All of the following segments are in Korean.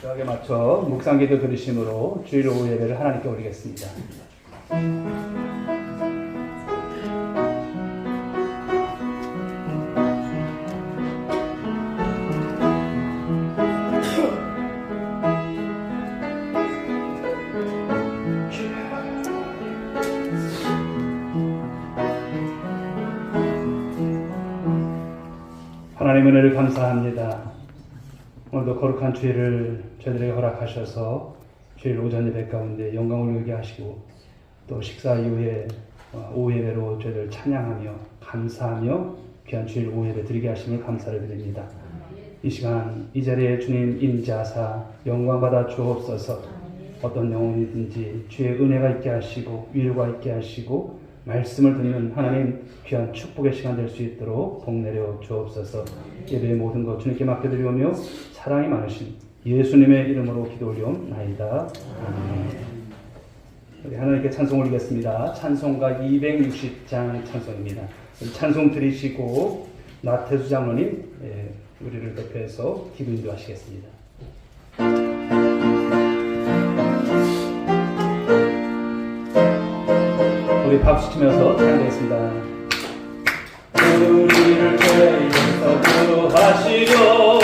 주악에 맞춰 묵상기도 들으심으로 주일 오후 예배를 하나님께 올리겠습니다. 하나님의 은혜를 감사합니다. 오늘도 거룩한 주일을 저희들에게 허락하셔서 주일 오전 예배 가운데 영광을 누리게 하시고 또 식사 이후에 오후 예배로 저희들 찬양하며 감사하며 귀한 주일 오후 예배 드리게 하심을 감사를 드립니다. 이 시간 이 자리에 주님 임자사 영광받아 주옵소서. 어떤 영혼이든지 주의 은혜가 있게 하시고 위로가 있게 하시고 말씀을 듣는 하나님 귀한 축복의 시간 될 수 있도록 복 내려 주옵소서. 예배의 모든 것 주님께 맡겨드리오며 사랑이 많으신 예수님의 이름으로 기도 올리옵나이다. 아멘. 우리 하나님께 찬송 올리겠습니다. 찬송가 260장 찬송입니다. 찬송 들으시고 나태수 장로님 우리를 대표해서 기도 인도하시겠습니다. 우리 박수 치면서 찬양하겠습니다. 우리를 죄에서 구하시려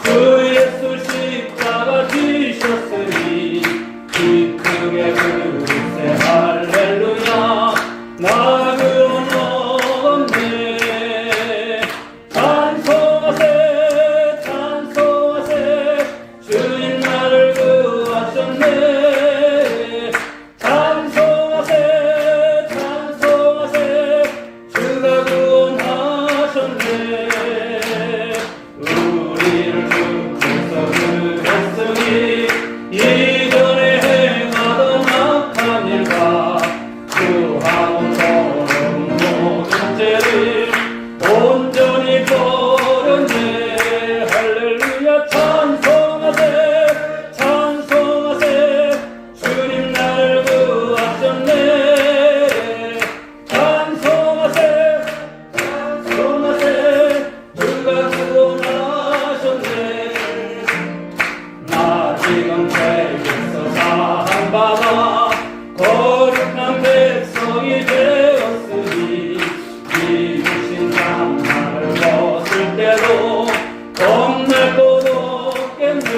주 예수 십자가 지셨으니 기쁘게 부르세 할렐루야. 나 그런 없네. 찬송하세 찬송하세 주님 나를 구하셨네. 찬송하세 찬송하세 주가 구원하셨네. 우리를 주께서 그랬으니 이전에 행하던 악한 일과 주하고 더러운 모든 죄를 온전히 버렸네. 할렐루야. 찬송하세 찬송하세 주님 나를 구하셨네. 찬송하세 찬송하세 주가 구원하셨네. 나 지금 죄에서 사함받아 거룩한 백성이 되었으니 이기신 장막을 벗을 때도 겁날 것 없겠네.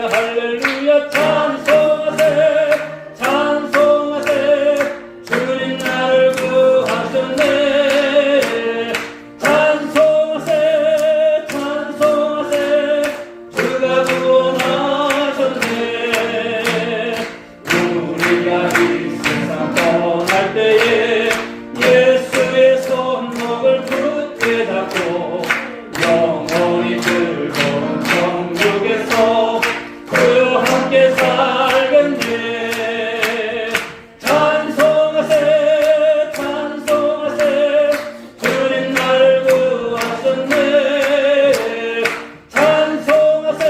할렐루야. 찬송하세 찬송하세 주님 나를 구하셨네. 찬송하세 찬송하세 주가 구원하셨네. 우리가 이 세상 떠날 때에 예수의 손목을 굳게 잡고 영원히 즐거운 천국에서 그와 함께 살겠네. 찬송하세 찬송하세 주님 나를 구하셨네. 찬송하세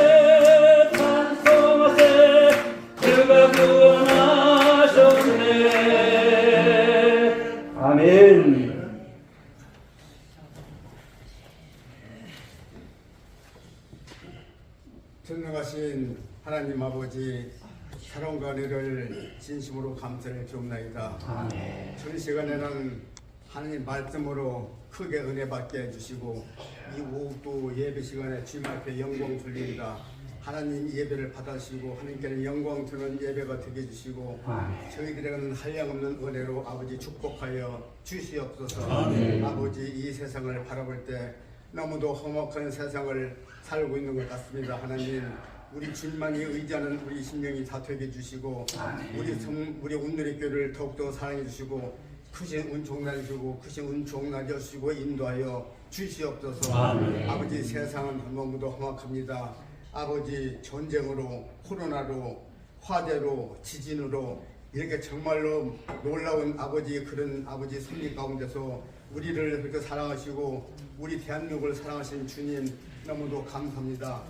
찬송하세 주가 구원하셨네. 아멘. 전능하신 하나님 아버지, 사랑과 은혜를 진심으로 감사를 드립나이다. 아멘. 전 시간에는 하나님 말씀으로 크게 은혜 받게 해주시고 이 오후도 예배 시간에 주님 앞에 영광 돌립니다. 하나님 예배를 받으시고 하나님께는 영광 드리는 예배가 되게 해주시고 아멘. 저희들에게는 한량없는 은혜로 아버지 축복하여 주시옵소서. 아멘. 아버지 이 세상을 바라볼 때 너무도 험악한 세상을 살고 있는 것 같습니다. 하나님 우리 주님만이 의지하는 우리 심령이 다 되게 해주시고 우리 오늘의 교회를 더욱더 사랑해 주시고 크신 은총 날주시고 크신 은총 날려주시고 인도하여 주시옵소서. 아버지 세상은 너무도 험악합니다. 아버지 전쟁으로 코로나로 화재로 지진으로 이렇게 정말로 놀라운 아버지 그런 아버지 섭리 가운데서 우리를 그렇게 사랑하시고 우리 대한민국을 사랑하신 주님 너무도 감사합니다.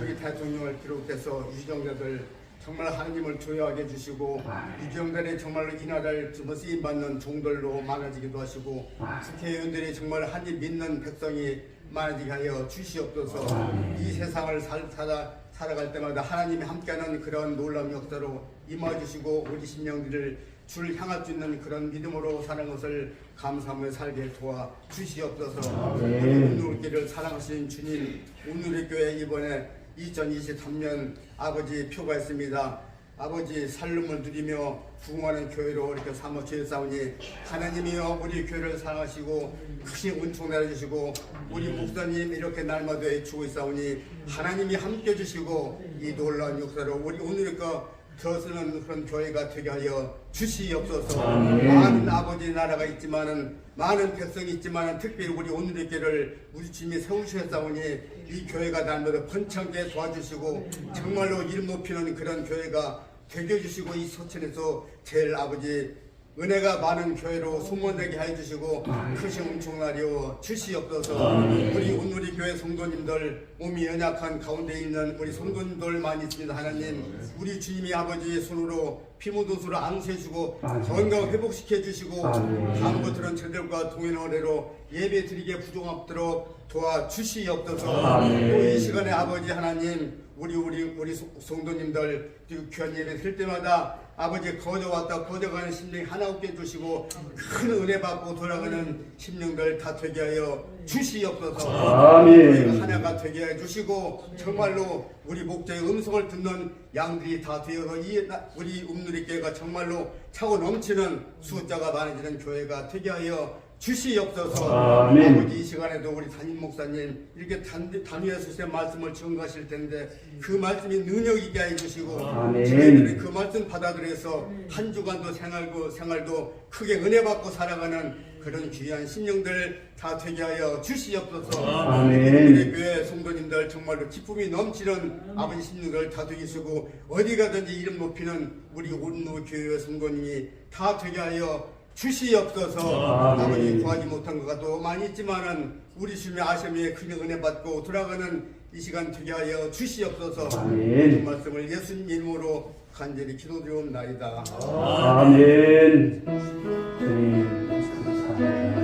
우리 대통령을 비롯해서 유정자들 정말 하나님을 두려워하게 해주시고 이 경달에 정말로 이 나라를 쓰임받는 종들로 많아지기도 하시고 국회의원들이 정말 하나님 믿는 백성이 많아지게 하여 주시옵소서. 이 세상을 살아갈 때마다 하나님이 함께하는 그런 놀라운 역사로 임하주시고 우리 심령들을 주를 향할 수 있는 그런 믿음으로 사는 것을 감사하며 살게 도와 주시옵소서. 오늘교회를 사랑하신 주님, 오늘의 교회 이번에 2023년 아버지 표가 있습니다. 아버지 살림을 누리며 부흥하는 교회로 이렇게 삼아 주셨사오니 하나님이여 우리 교회를 사랑하시고 크신 은총 내려주시고 우리 목사님 이렇게 날마다 애추고 있사오니 하나님이 함께 해주시고 이 놀라운 역사로 우리 오늘의 더 쓰는 그런 교회가 되게 하여 주시옵소서. 많은 아버지 나라가 있지만은 많은 백성이 있지만은 특별히 우리 오늘의 교회를 우리 주님이 세우셨사오니 이 교회가 날마다 번창게 도와주시고 정말로 이름 높이는 그런 교회가 되게 해주시고 이 서천에서 제일 아버지 은혜가 많은 교회로 소문되게 해주시고 크신 은총나려 주시옵소서. 우리 오늘의 교회 성도님들 몸이 연약한 가운데 있는 우리 성도님들 많이 있습니다. 하나님 우리 주님이 아버지의 손으로 피 묻은 손으로 안수해주고 건강 회복시켜 주시고 다음부터는 저들과 동행한 은혜로 예배 드리게 부족함도록 도와주시옵소서. 또 이 시간에 아버지 하나님 우리 성도님들 귀한 예배 드릴 때마다 아버지 거저왔다 거저가는 심령 하나 없게 해주시고 큰 은혜 받고 돌아가는 심령들 다 되게 하여 주시옵소서. 아멘. 하나가 되게 해주시고 정말로 우리 목자의 음성을 듣는 양들이 다 되어서 우리 읍누리교회가 정말로 차고 넘치는 숫자가 많아지는 교회가 되게 하여 주시옵소서. 아멘. 아버지 이 시간에도 우리 담임 목사님 이렇게 단위에서 말씀을 전가하실 텐데 그 말씀이 능력 있게 해주시고 저희들이 그 말씀 받아들여서 한 주간도 생활도 크게 은혜 받고 살아가는 그런 귀한 심령들 다 되게 하여 주시옵소서. 아멘. 교회 성도님들 정말로 기쁨이 넘치는 아버지 심령들 다 되게 하시고 어디 가든지 이름 높이는 우리 온누 교회 성도님이 다 되게 하여 주시옵소서. 아버지 구하지 못한 것가 또 많이 있지만은 우리 주님의 아심에 큰 은혜 받고 돌아가는 이 시간 되게 하여 주시옵소서. 아멘. 그 말씀을 예수님 이름으로 간절히 기도드리옵나이다. 아멘. 주님 감사합니다.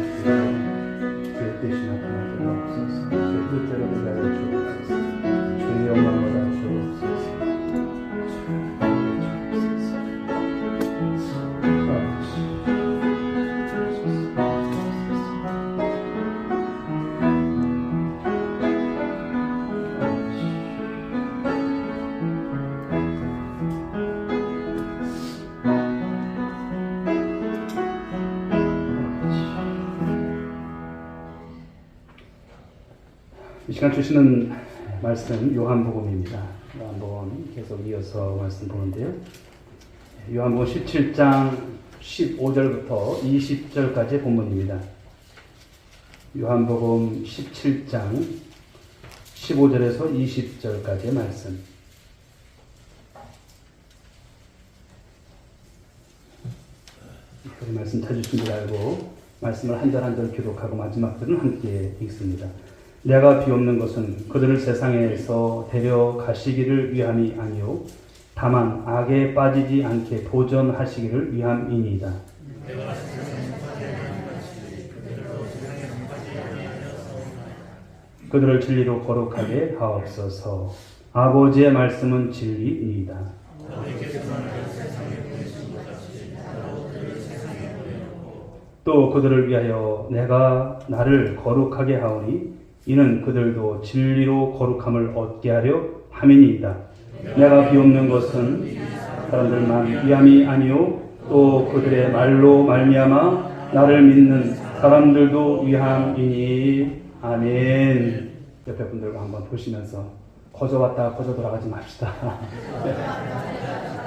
주의 뜻이 나타나도록 하옵소서. 주의 뜻대로 내가 주옵소서. 주의 영광을 주옵소서. 이 시간 주시는 말씀 요한복음입니다. 요한복음 계속 이어서 말씀 보는데요. 요한복음 17장 15절부터 20절까지의 본문입니다. 요한복음 17장 15절에서 20절까지의 말씀. 그 말씀 찾으신 줄 알고 말씀을 한 절 한 절 기록하고 마지막 절은 함께 읽습니다. 내가 비옵는 것은 그들을 세상에서 데려가시기를 위함이 아니요 다만 악에 빠지지 않게 보존하시기를 위함이니이다. 그들을 진리로 거룩하게 하옵소서. 아버지의 말씀은 진리이다. 또 그들을 위하여 내가 나를 거룩하게 하오니 이는 그들도 진리로 거룩함을 얻게 하려 함이니이다. 내가 비옵는 것은 사람들만 위함이 아니요 또 그들의 말로 말미암아 나를 믿는 사람들도 위함이니. 아멘. 옆에 분들과 한번 보시면서 거저 왔다 거저 돌아가지 맙시다.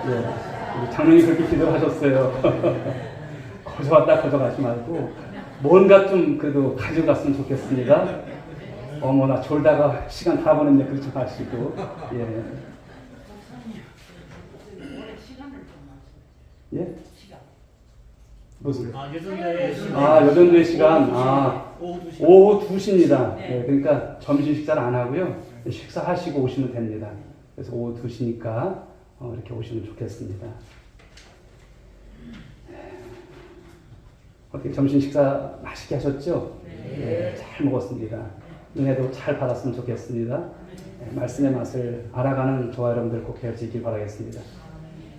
예, 우리 장로님 그렇게 기도하셨어요. 거저 왔다 거저 가지 말고 뭔가 좀 그래도 가지고 갔으면 좋겠습니다. 어머나 졸다가 시간 다 보냈네. 그러지 마시고. 예. 예? 무슨? 여전도의 시간. 오후 2시입니다. 예, 그러니까 점심 식사를 안 하고요. 식사하시고 오시면 됩니다. 그래서 오후 2시니까 이렇게 오시면 좋겠습니다. 어떻게 점심 식사 맛있게 하셨죠? 네, 잘 먹었습니다. 은혜도 잘 받았으면 좋겠습니다. 말씀의 맛을 알아가는 저와 여러분들 꼭 되어지길 바라겠습니다.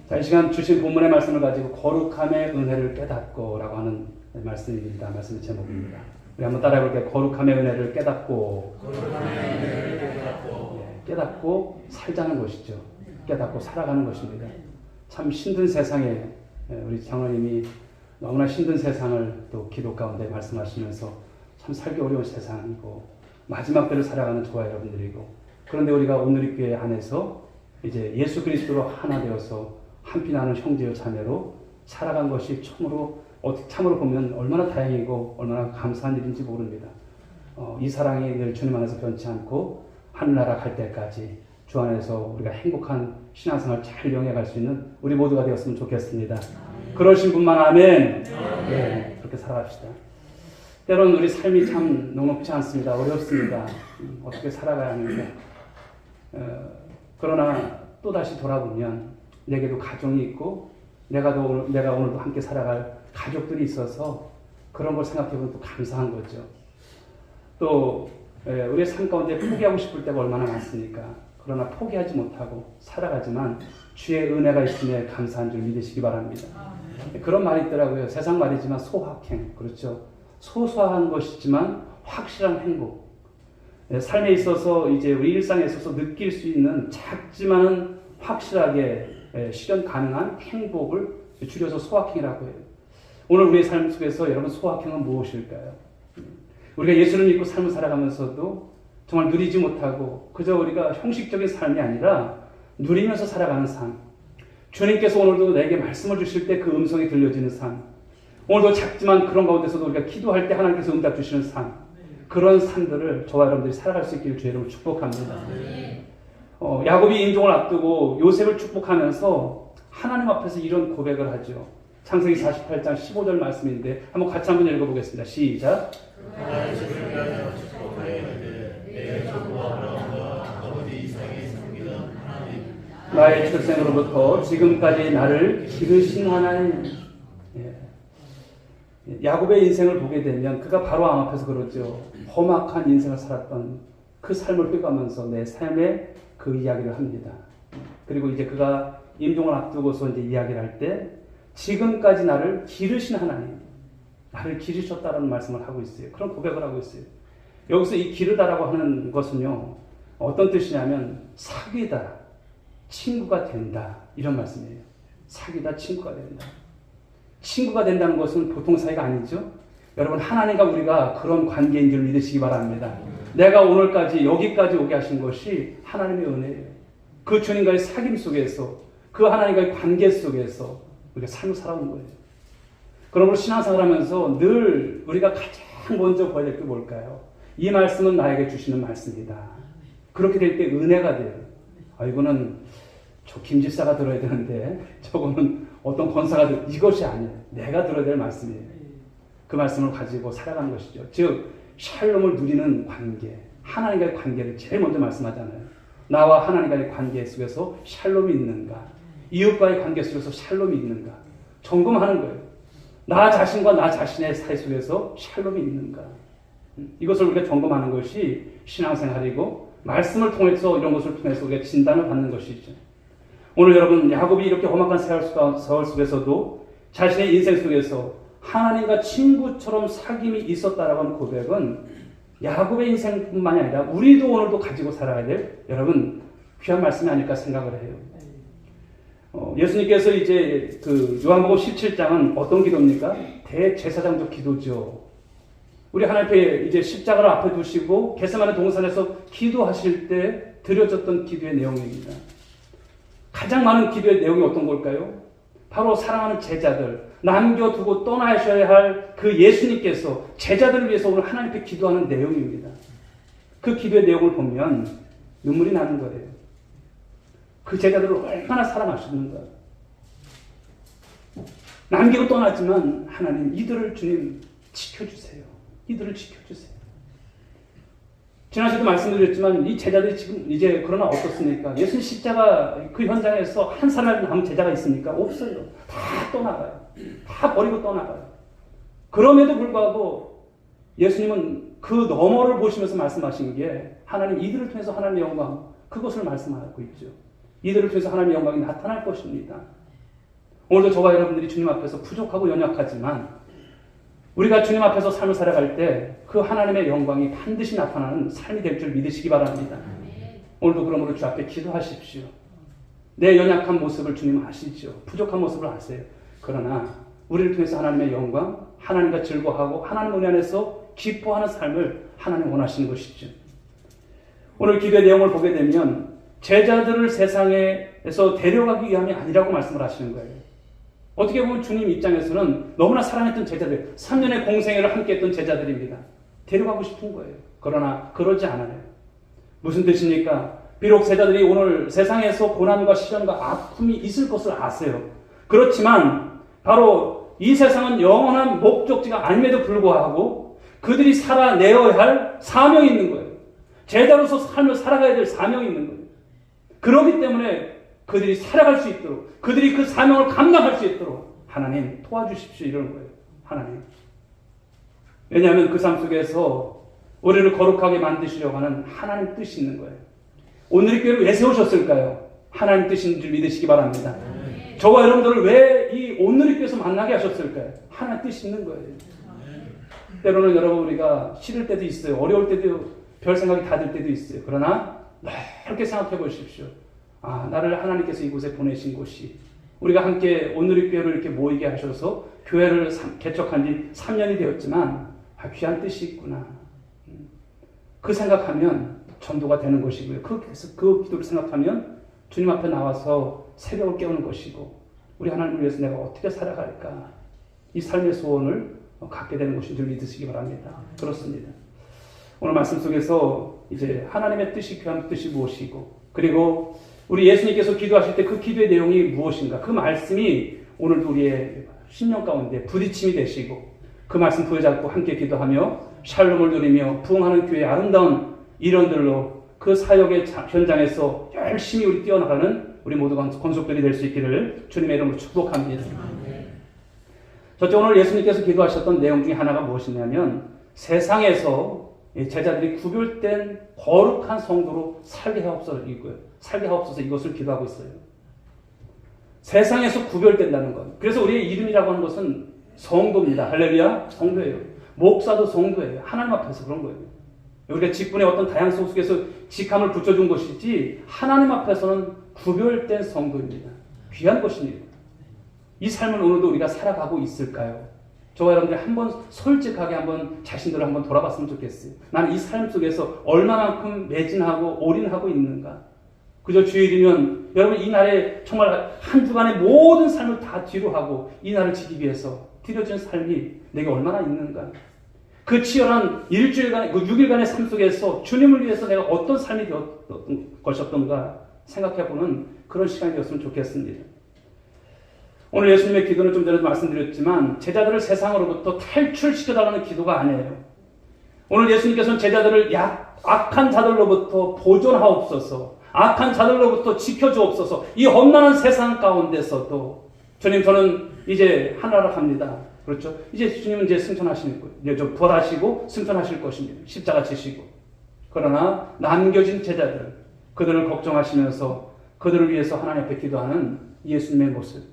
자, 이 시간 주신 본문의 말씀을 가지고 거룩함의 은혜를 깨닫고 라고 하는 말씀입니다. 말씀의 제목입니다. 우리 한번 따라해 볼게요. 거룩함의 은혜를 깨닫고. 깨닫고 살자는 것이죠. 깨닫고 살아가는 것입니다. 참 힘든 세상에 우리 장로님이 너무나 힘든 세상을 또 기도 가운데 말씀하시면서 참 살기 어려운 세상이고 마지막 때를 살아가는 저와 여러분들이고, 그런데 우리가 오늘 교회 안에서 이제 예수 그리스도로 하나 되어서 한피 나는 형제요 자매로 살아간 것이 참으로 보면 얼마나 다행이고 얼마나 감사한 일인지 모릅니다. 이 사랑이 늘 주님 안에서 변치 않고 하늘나라 갈 때까지 주 안에서 우리가 행복한 신앙생활 잘 영해갈 수 있는 우리 모두가 되었으면 좋겠습니다. 그러신 분만 아멘. 네, 그렇게 살아갑시다. 때로는 우리 삶이 참 녹록지 않습니다. 어렵습니다. 어떻게 살아가야 하는가. 그러나 또다시 돌아보면 내게도 가정이 있고 내가 오늘도 함께 살아갈 가족들이 있어서 그런 걸 생각해보면 또 감사한 거죠. 또 우리의 삶 가운데 포기하고 싶을 때가 얼마나 많습니까? 그러나 포기하지 못하고 살아가지만 주의 은혜가 있음에 감사한 줄 믿으시기 바랍니다. 그런 말이 있더라고요. 세상 말이지만 소확행, 그렇죠? 소소한 것이지만 확실한 행복. 삶에 있어서 이제 우리 일상에 있어서 느낄 수 있는 작지만은 확실하게 실현 가능한 행복을 줄여서 소확행이라고 해요. 오늘 우리의 삶 속에서 여러분 소확행은 무엇일까요? 우리가 예수를 믿고 삶을 살아가면서도 정말 누리지 못하고 그저 우리가 형식적인 삶이 아니라 누리면서 살아가는 삶. 주님께서 오늘도 내게 말씀을 주실 때 그 음성이 들려지는 삶. 오늘도 작지만 그런 가운데서도 우리가 기도할 때 하나님께서 응답 주시는 삶. 그런 삶들을 저와 여러분들이 살아갈 수 있기를 주의 이름으로 축복합니다. 야곱이 인종을 앞두고 요셉을 축복하면서 하나님 앞에서 이런 고백을 하죠. 창세기 48장 15절 말씀인데 한번 같이 한번 읽어보겠습니다. 시작. 나의 출생으로부터 지금까지 나를 기르신 하나님. 야곱의 인생을 보게 되면 그가 바로 왕 앞에서 그러죠. 험악한 인생을 살았던 그 삶을 회고하면서 내 삶의 그 이야기를 합니다. 그리고 이제 그가 임종을 앞두고서 이제 이야기를 할 때 지금까지 나를 기르신 하나님, 나를 기르셨다라는 말씀을 하고 있어요. 그런 고백을 하고 있어요. 여기서 이 기르다라고 하는 것은요, 어떤 뜻이냐면 사귀다, 친구가 된다, 이런 말씀이에요. 사귀다, 친구가 된다. 친구가 된다는 것은 보통 사이가 아니죠. 여러분, 하나님과 우리가 그런 관계인 줄 믿으시기 바랍니다. 내가 오늘까지 여기까지 오게 하신 것이 하나님의 은혜예요. 그 주님과의 사귐 속에서, 그 하나님과의 관계 속에서 우리가 삶을 살아온 거예요. 그러므로 신앙생활 하면서 늘 우리가 가장 먼저 보여야 될 게 뭘까요? 이 말씀은 나에게 주시는 말씀이다. 그렇게 될 때 은혜가 돼요. 이거는 저 김집사가 들어야 되는데 저거는 어떤 권사가 이것이 아니에요. 내가 들어야 될 말씀이에요. 그 말씀을 가지고 살아가는 것이죠. 즉 샬롬을 누리는 관계, 하나님과의 관계를 제일 먼저 말씀하잖아요. 나와 하나님과의 관계 속에서 샬롬이 있는가, 이웃과의 관계 속에서 샬롬이 있는가 점검하는 거예요. 나 자신과 나 자신의 사이 속에서 샬롬이 있는가, 이것을 우리가 점검하는 것이 신앙생활이고 말씀을 통해서 이런 것을 통해서 우리가 진단을 받는 것이죠. 오늘 여러분, 야곱이 이렇게 험악한 세월 속에서도 자신의 인생 속에서 하나님과 친구처럼 사귐이 있었다라고 하는 고백은 야곱의 인생뿐만이 아니라 우리도 오늘도 가지고 살아야 될 여러분 귀한 말씀이 아닐까 생각을 해요. 예수님께서 이제 그 요한복음 17장은 어떤 기도입니까? 대제사장적 기도죠. 우리 하나님 앞에 이제 십자가를 앞에 두시고 겟세마네 동산에서 기도하실 때 드려졌던 기도의 내용입니다. 가장 많은 기도의 내용이 어떤 걸까요? 바로 사랑하는 제자들, 남겨두고 떠나셔야 할 그 예수님께서 제자들을 위해서 오늘 하나님 앞에 기도하는 내용입니다. 그 기도의 내용을 보면 눈물이 나는 거예요. 그 제자들을 얼마나 사랑하셨는가. 남기고 떠났지만 하나님, 이들을 주님 지켜주세요. 이들을 지켜주세요. 지난 시간에도 말씀드렸지만 이 제자들이 지금 이제 그러나 어떻습니까? 예수님 십자가 그 현장에서 한 사람 남은 제자가 있습니까? 없어요. 다 떠나가요. 다 버리고 떠나가요. 그럼에도 불구하고 예수님은 그 너머를 보시면서 말씀하신 게 하나님 이들을 통해서 하나님의 영광 그것을 말씀하고 있죠. 이들을 통해서 하나님의 영광이 나타날 것입니다. 오늘도 저와 여러분들이 주님 앞에서 부족하고 연약하지만 우리가 주님 앞에서 삶을 살아갈 때 그 하나님의 영광이 반드시 나타나는 삶이 될 줄 믿으시기 바랍니다. 오늘도 그러므로 주 앞에 기도하십시오. 내 연약한 모습을 주님 아시죠. 부족한 모습을 아세요. 그러나 우리를 통해서 하나님의 영광, 하나님과 즐거워하고 하나님 은혜 안에서 기뻐하는 삶을 하나님 원하시는 것이죠. 오늘 기도의 내용을 보게 되면 제자들을 세상에서 데려가기 위함이 아니라고 말씀을 하시는 거예요. 어떻게 보면 주님 입장에서는 너무나 사랑했던 제자들, 3년의 공생애를 함께 했던 제자들입니다. 데려가고 싶은 거예요. 그러나 그러지 않아요. 무슨 뜻입니까? 비록 제자들이 오늘 세상에서 고난과 시련과 아픔이 있을 것을 아세요. 그렇지만 바로 이 세상은 영원한 목적지가 아님에도 불구하고 그들이 살아내어야 할 사명이 있는 거예요. 제자로서 삶을 살아가야 될 사명이 있는 거예요. 그렇기 때문에 그들이 살아갈 수 있도록 그들이 그 사명을 감당할 수 있도록 하나님 도와주십시오 이러는 거예요. 하나님. 왜냐하면 그 삶 속에서 우리를 거룩하게 만드시려고 하는 하나님 뜻이 있는 거예요. 오늘의 교회를 왜 세우셨을까요? 하나님 뜻인 줄 믿으시기 바랍니다. 저와 여러분들을 왜 이 오늘의 교회에서 만나게 하셨을까요? 하나님 뜻이 있는 거예요. 때로는 여러분 우리가 싫을 때도 있어요. 어려울 때도 별 생각이 다 들 때도 있어요. 그러나 넓게 생각해 보십시오. 아, 나를 하나님께서 이곳에 보내신 곳이 우리가 함께 오늘의 교회를 이렇게 모이게 하셔서 교회를 개척한 지 3년이 되었지만 귀한 뜻이 있구나. 그 생각하면 전도가 되는 것이고요. 그 기도를 생각하면 주님 앞에 나와서 새벽을 깨우는 것이고 우리 하나님을 위해서 내가 어떻게 살아갈까 이 삶의 소원을 갖게 되는 것인 줄 믿으시기 바랍니다. 그렇습니다. 오늘 말씀 속에서 이제 하나님의 뜻이 귀한 뜻이 무엇이고 그리고 우리 예수님께서 기도하실 때 그 기도의 내용이 무엇인가 그 말씀이 오늘도 우리의 신령 가운데 부딪힘이 되시고 그 말씀 부여잡고 함께 기도하며 샬롬을 누리며 부흥하는 교회의 아름다운 일원들로 그 사역의 현장에서 열심히 우리 뛰어나가는 우리 모두 권속들이 될 수 있기를 주님의 이름으로 축복합니다. 저쪽 오늘 예수님께서 기도하셨던 내용 중에 하나가 무엇이냐면 세상에서 제자들이 구별된 거룩한 성도로 살게 하옵소서 이것을 기도하고 있어요. 세상에서 구별된다는 것. 그래서 우리의 이름이라고 하는 것은 성도입니다. 할렐루야, 성도예요. 목사도 성도예요. 하나님 앞에서 그런 거예요. 우리가 직분의 어떤 다양성 속에서 직함을 붙여준 것이지 하나님 앞에서는 구별된 성도입니다. 귀한 것입니다. 이 삶을 오늘도 우리가 살아가고 있을까요? 저와 여러분들이 한번 솔직하게 한번 자신들을 한번 돌아봤으면 좋겠어요. 나는 이 삶 속에서 얼마만큼 매진하고 올인하고 있는가? 그저 주일이면 여러분 이 날에 정말 한 주간의 모든 삶을 다 뒤로 하고 이 날을 지키기 위해서 드려진 삶이 내게 얼마나 있는가? 그 치열한 일주일간, 그 6일간의 삶 속에서 주님을 위해서 내가 어떤 삶이 되었던 것이었던가 생각해보는 그런 시간이 되었으면 좋겠습니다. 오늘 예수님의 기도는 좀 전에도 말씀드렸지만 제자들을 세상으로부터 탈출시켜달라는 기도가 아니에요. 오늘 예수님께서는 제자들을 악한 자들로부터 보존하옵소서, 악한 자들로부터 지켜주옵소서, 이 험난한 세상 가운데서도 주님 저는 이제 하나로 갑니다. 그렇죠? 이제 주님은 이제 승천하시는 거예요. 이제 좀 부활하시고 승천하실 것입니다. 십자가 지시고. 그러나 남겨진 제자들, 그들을 걱정하시면서 그들을 위해서 하나님 앞에 기도하는 예수님의 모습.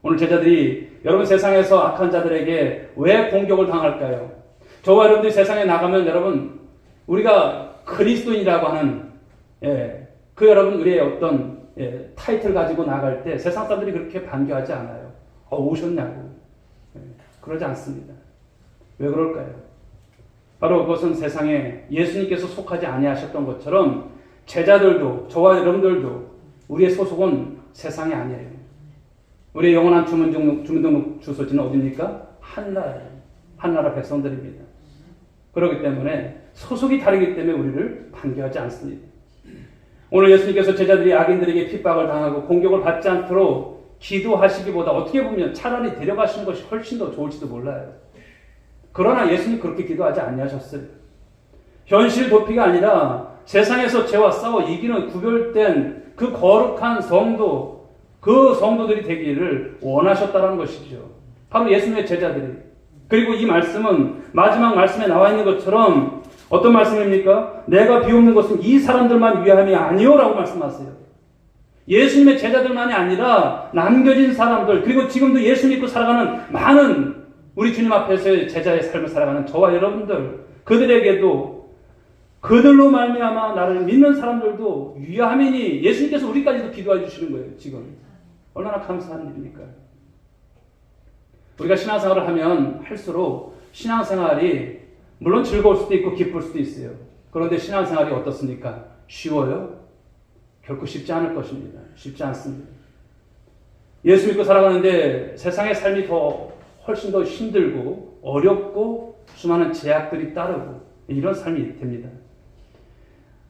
오늘 제자들이 여러분 세상에서 악한 자들에게 왜 공격을 당할까요? 저와 여러분들이 세상에 나가면 여러분 우리가 그리스도인이라고 하는 그 여러분 우리의 어떤 타이틀 가지고 나갈 때 세상 사람들이 그렇게 반겨하지 않아요. 오셨냐고. 그러지 않습니다. 왜 그럴까요? 바로 그것은 세상에 예수님께서 속하지 아니하셨던 것처럼 제자들도 저와 여러분들도 우리의 소속은 세상이 아니에요. 우리의 영원한 주민등록 주소지는 어디입니까? 한나라 백성들입니다. 그렇기 때문에 소속이 다르기 때문에 우리를 반겨하지 않습니다. 오늘 예수님께서 제자들이 악인들에게 핍박을 당하고 공격을 받지 않도록 기도하시기보다 어떻게 보면 차라리 데려가시는 것이 훨씬 더 좋을지도 몰라요. 그러나 예수님 그렇게 기도하지 아니하셨어요. 현실 도피가 아니라 세상에서 죄와 싸워 이기는 구별된 그 거룩한 성도, 그 성도들이 되기를 원하셨다는 것이죠. 바로 예수님의 제자들이. 그리고 이 말씀은 마지막 말씀에 나와 있는 것처럼 어떤 말씀입니까? 내가 비옵는 것은 이 사람들만 위함이 아니오라고 말씀하세요. 예수님의 제자들만이 아니라 남겨진 사람들, 그리고 지금도 예수 믿고 살아가는 많은 우리 주님 앞에서의 제자의 삶을 살아가는 저와 여러분들, 그들에게도 그들로 말미암아 나를 믿는 사람들도 위함이니 예수님께서 우리까지도 기도해 주시는 거예요. 지금 얼마나 감사한 일입니까? 우리가 신앙생활을 하면 할수록 신앙생활이 물론 즐거울 수도 있고 기쁠 수도 있어요. 그런데 신앙생활이 어떻습니까? 쉬워요? 결코 쉽지 않을 것입니다. 쉽지 않습니다. 예수 믿고 살아가는데 세상의 삶이 훨씬 더 힘들고 어렵고 수많은 제약들이 따르고 이런 삶이 됩니다.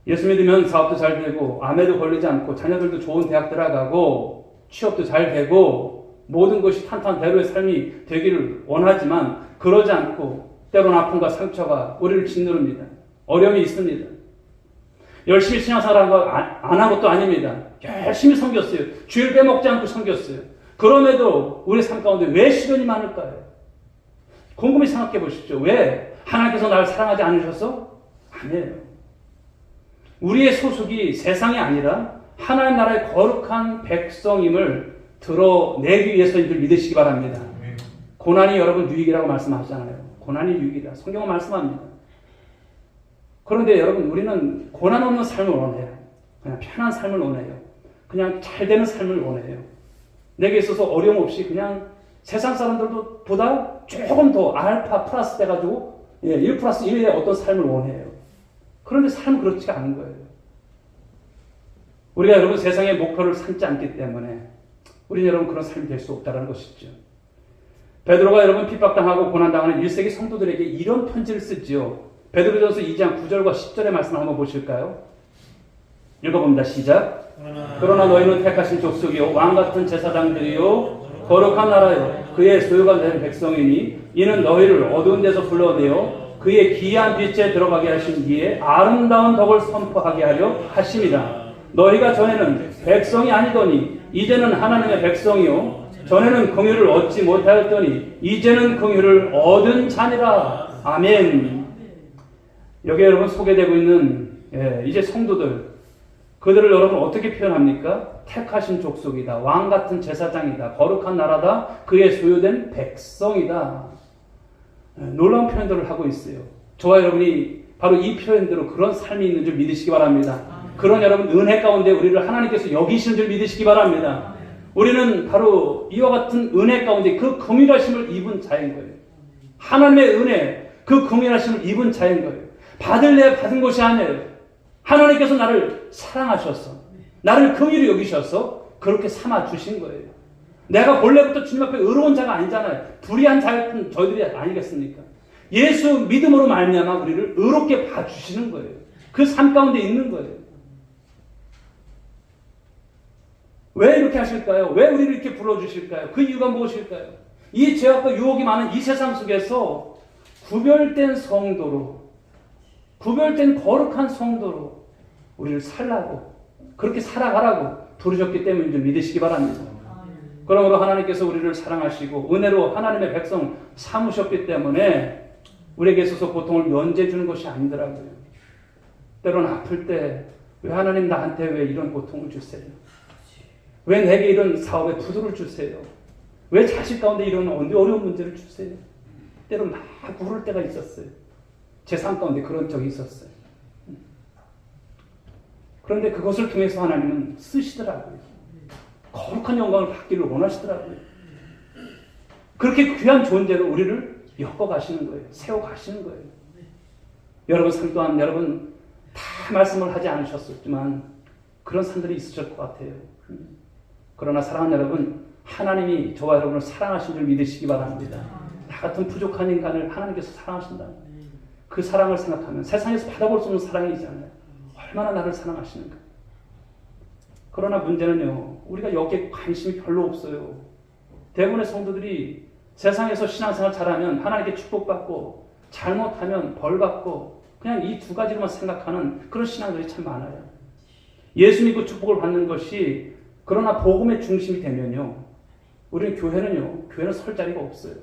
예수 믿으면 사업도 잘 되고 암에도 걸리지 않고 자녀들도 좋은 대학 들어가고 취업도 잘 되고 모든 것이 탄탄대로의 삶이 되기를 원하지만 그러지 않고 때로는 아픔과 상처가 우리를 짓누릅니다. 어려움이 있습니다. 열심히 신앙생활 안 한 것도 아닙니다. 열심히 섬겼어요. 주일 빼먹지 않고 섬겼어요. 그럼에도 우리 삶 가운데 왜 시련이 많을까요? 곰곰이 생각해 보십시오. 왜? 하나님께서 나를 사랑하지 않으셔서? 아니에요. 우리의 소속이 세상이 아니라 하나님 나라의 거룩한 백성임을 드러내기 위해서인 줄 믿으시기 바랍니다. 고난이 여러분 유익이라고 말씀하잖아요. 고난이 유익이다. 성경은 말씀합니다. 그런데 여러분 우리는 고난 없는 삶을 원해요. 그냥 편한 삶을 원해요. 그냥 잘 되는 삶을 원해요. 내게 있어서 어려움 없이 그냥 세상 사람들도 보다 조금 더 알파 플러스 돼가지고 1 플러스 1의 어떤 삶을 원해요. 그런데 삶은 그렇지가 않은 거예요. 우리가 여러분 세상의 목표를 삼지 않기 때문에 우리는 여러분 그런 삶이 될 수 없다는 것이죠. 베드로가 여러분 핍박당하고 고난당하는 1세기 성도들에게 이런 편지를 쓰지요. 베드로전서 2장 9절과 10절의 말씀 한번 보실까요? 읽어봅니다. 시작. 그러나 너희는 택하신 족속이요 왕같은 제사장들이요 거룩한 나라요 그의 소유가 된 백성이니 이는 너희를 어두운 데서 불러내어 그의 기이한 빛에 들어가게 하신 이에 아름다운 덕을 선포하게 하려 하심이라. 너희가 전에는 백성이 아니더니 이제는 하나님의 백성이요 전에는 긍휼을 얻지 못하였더니 이제는 긍휼을 얻은 자니라. 아멘. 여기에 여러분 소개되고 있는 이제 성도들, 그들을 여러분 어떻게 표현합니까? 택하신 족속이다. 왕같은 제사장이다. 거룩한 나라다. 그의 소유된 백성이다. 놀라운 표현들을 하고 있어요. 저와 여러분이 바로 이 표현대로 그런 삶이 있는 줄 믿으시기 바랍니다. 그런 여러분 은혜 가운데 우리를 하나님께서 여기시는 줄 믿으시기 바랍니다. 우리는 바로 이와 같은 은혜 가운데 그 긍휼하심을 입은 자인 거예요. 하나님의 은혜, 그 긍휼하심을 입은 자인 거예요. 받을래 받은 것이 아니에요. 하나님께서 나를 사랑하셔서 나를 긍휼히 여기셔서 그렇게 삼아 주신 거예요. 내가 본래부터 주님 앞에 의로운 자가 아니잖아요. 불의한 자였던 저희들이 아니겠습니까? 예수 믿음으로 말미암아 우리를 의롭게 봐주시는 거예요. 그 삶 가운데 있는 거예요. 왜 이렇게 하실까요? 왜 우리를 이렇게 불러주실까요? 그 이유가 무엇일까요? 이 죄악과 유혹이 많은 이 세상 속에서 구별된 성도로, 구별된 거룩한 성도로 우리를 살라고, 그렇게 살아가라고 부르셨기 때문인 줄 믿으시기 바랍니다. 그러므로 하나님께서 우리를 사랑하시고 은혜로 하나님의 백성 삼으셨기 때문에 우리에게 있어서 고통을 면제해 주는 것이 아니더라고요. 때로는 아플 때 왜 하나님 나한테 왜 이런 고통을 주세요? 왜 내게 이런 사업에 부도를 주세요? 왜 자식 가운데 이런 어려운 문제를 주세요? 때로 막 울을 때가 있었어요. 제 삶 가운데 그런 적이 있었어요. 그런데 그것을 통해서 하나님은 쓰시더라고요. 거룩한 영광을 받기를 원하시더라고요. 그렇게 귀한 존재로 우리를 엮어가시는 거예요. 세워가시는 거예요. 여러분 삶 또한 여러분 다 말씀을 하지 않으셨었지만 그런 삶들이 있으실 것 같아요. 그러나 사랑하는 여러분, 하나님이 저와 여러분을 사랑하신 줄 믿으시기 바랍니다. 나 같은 부족한 인간을 하나님께서 사랑하신다. 그 사랑을 생각하면 세상에서 받아볼 수 없는 사랑이잖아요. 얼마나 나를 사랑하시는가. 그러나 문제는요, 우리가 여기에 관심이 별로 없어요. 대부분의 성도들이 세상에서 신앙생활 잘하면 하나님께 축복받고 잘못하면 벌받고 그냥 이 두 가지로만 생각하는 그런 신앙들이 참 많아요. 예수 믿고 축복을 받는 것이 그러나 복음의 중심이 되면요. 우리는 교회는 설 자리가 없어요.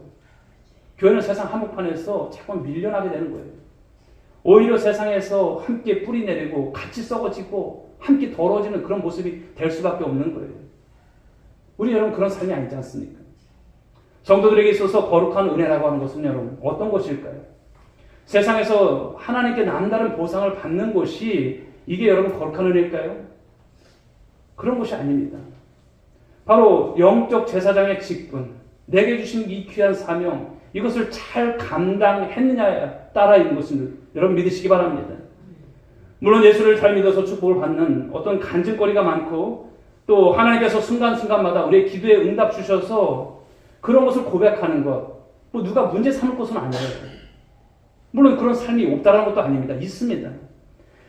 교회는 세상 한복판에서 자꾸 밀려나게 되는 거예요. 오히려 세상에서 함께 뿌리 내리고 같이 썩어지고 함께 더러워지는 그런 모습이 될 수밖에 없는 거예요. 우리 여러분 그런 삶이 아니지 않습니까? 성도들에게 있어서 거룩한 은혜라고 하는 것은 여러분 어떤 것일까요? 세상에서 하나님께 남다른 보상을 받는 것이 이게 여러분 거룩한 은혜일까요? 그런 것이 아닙니다. 바로 영적 제사장의 직분, 내게 주신 이 귀한 사명, 이것을 잘 감당했느냐에 따라 있는 것을 여러분 믿으시기 바랍니다. 물론 예수를 잘 믿어서 축복을 받는 어떤 간증거리가 많고 또 하나님께서 순간순간마다 우리의 기도에 응답 주셔서 그런 것을 고백하는 것, 뭐 누가 문제 삼을 것은 아니에요. 물론 그런 삶이 없다는 것도 아닙니다. 있습니다.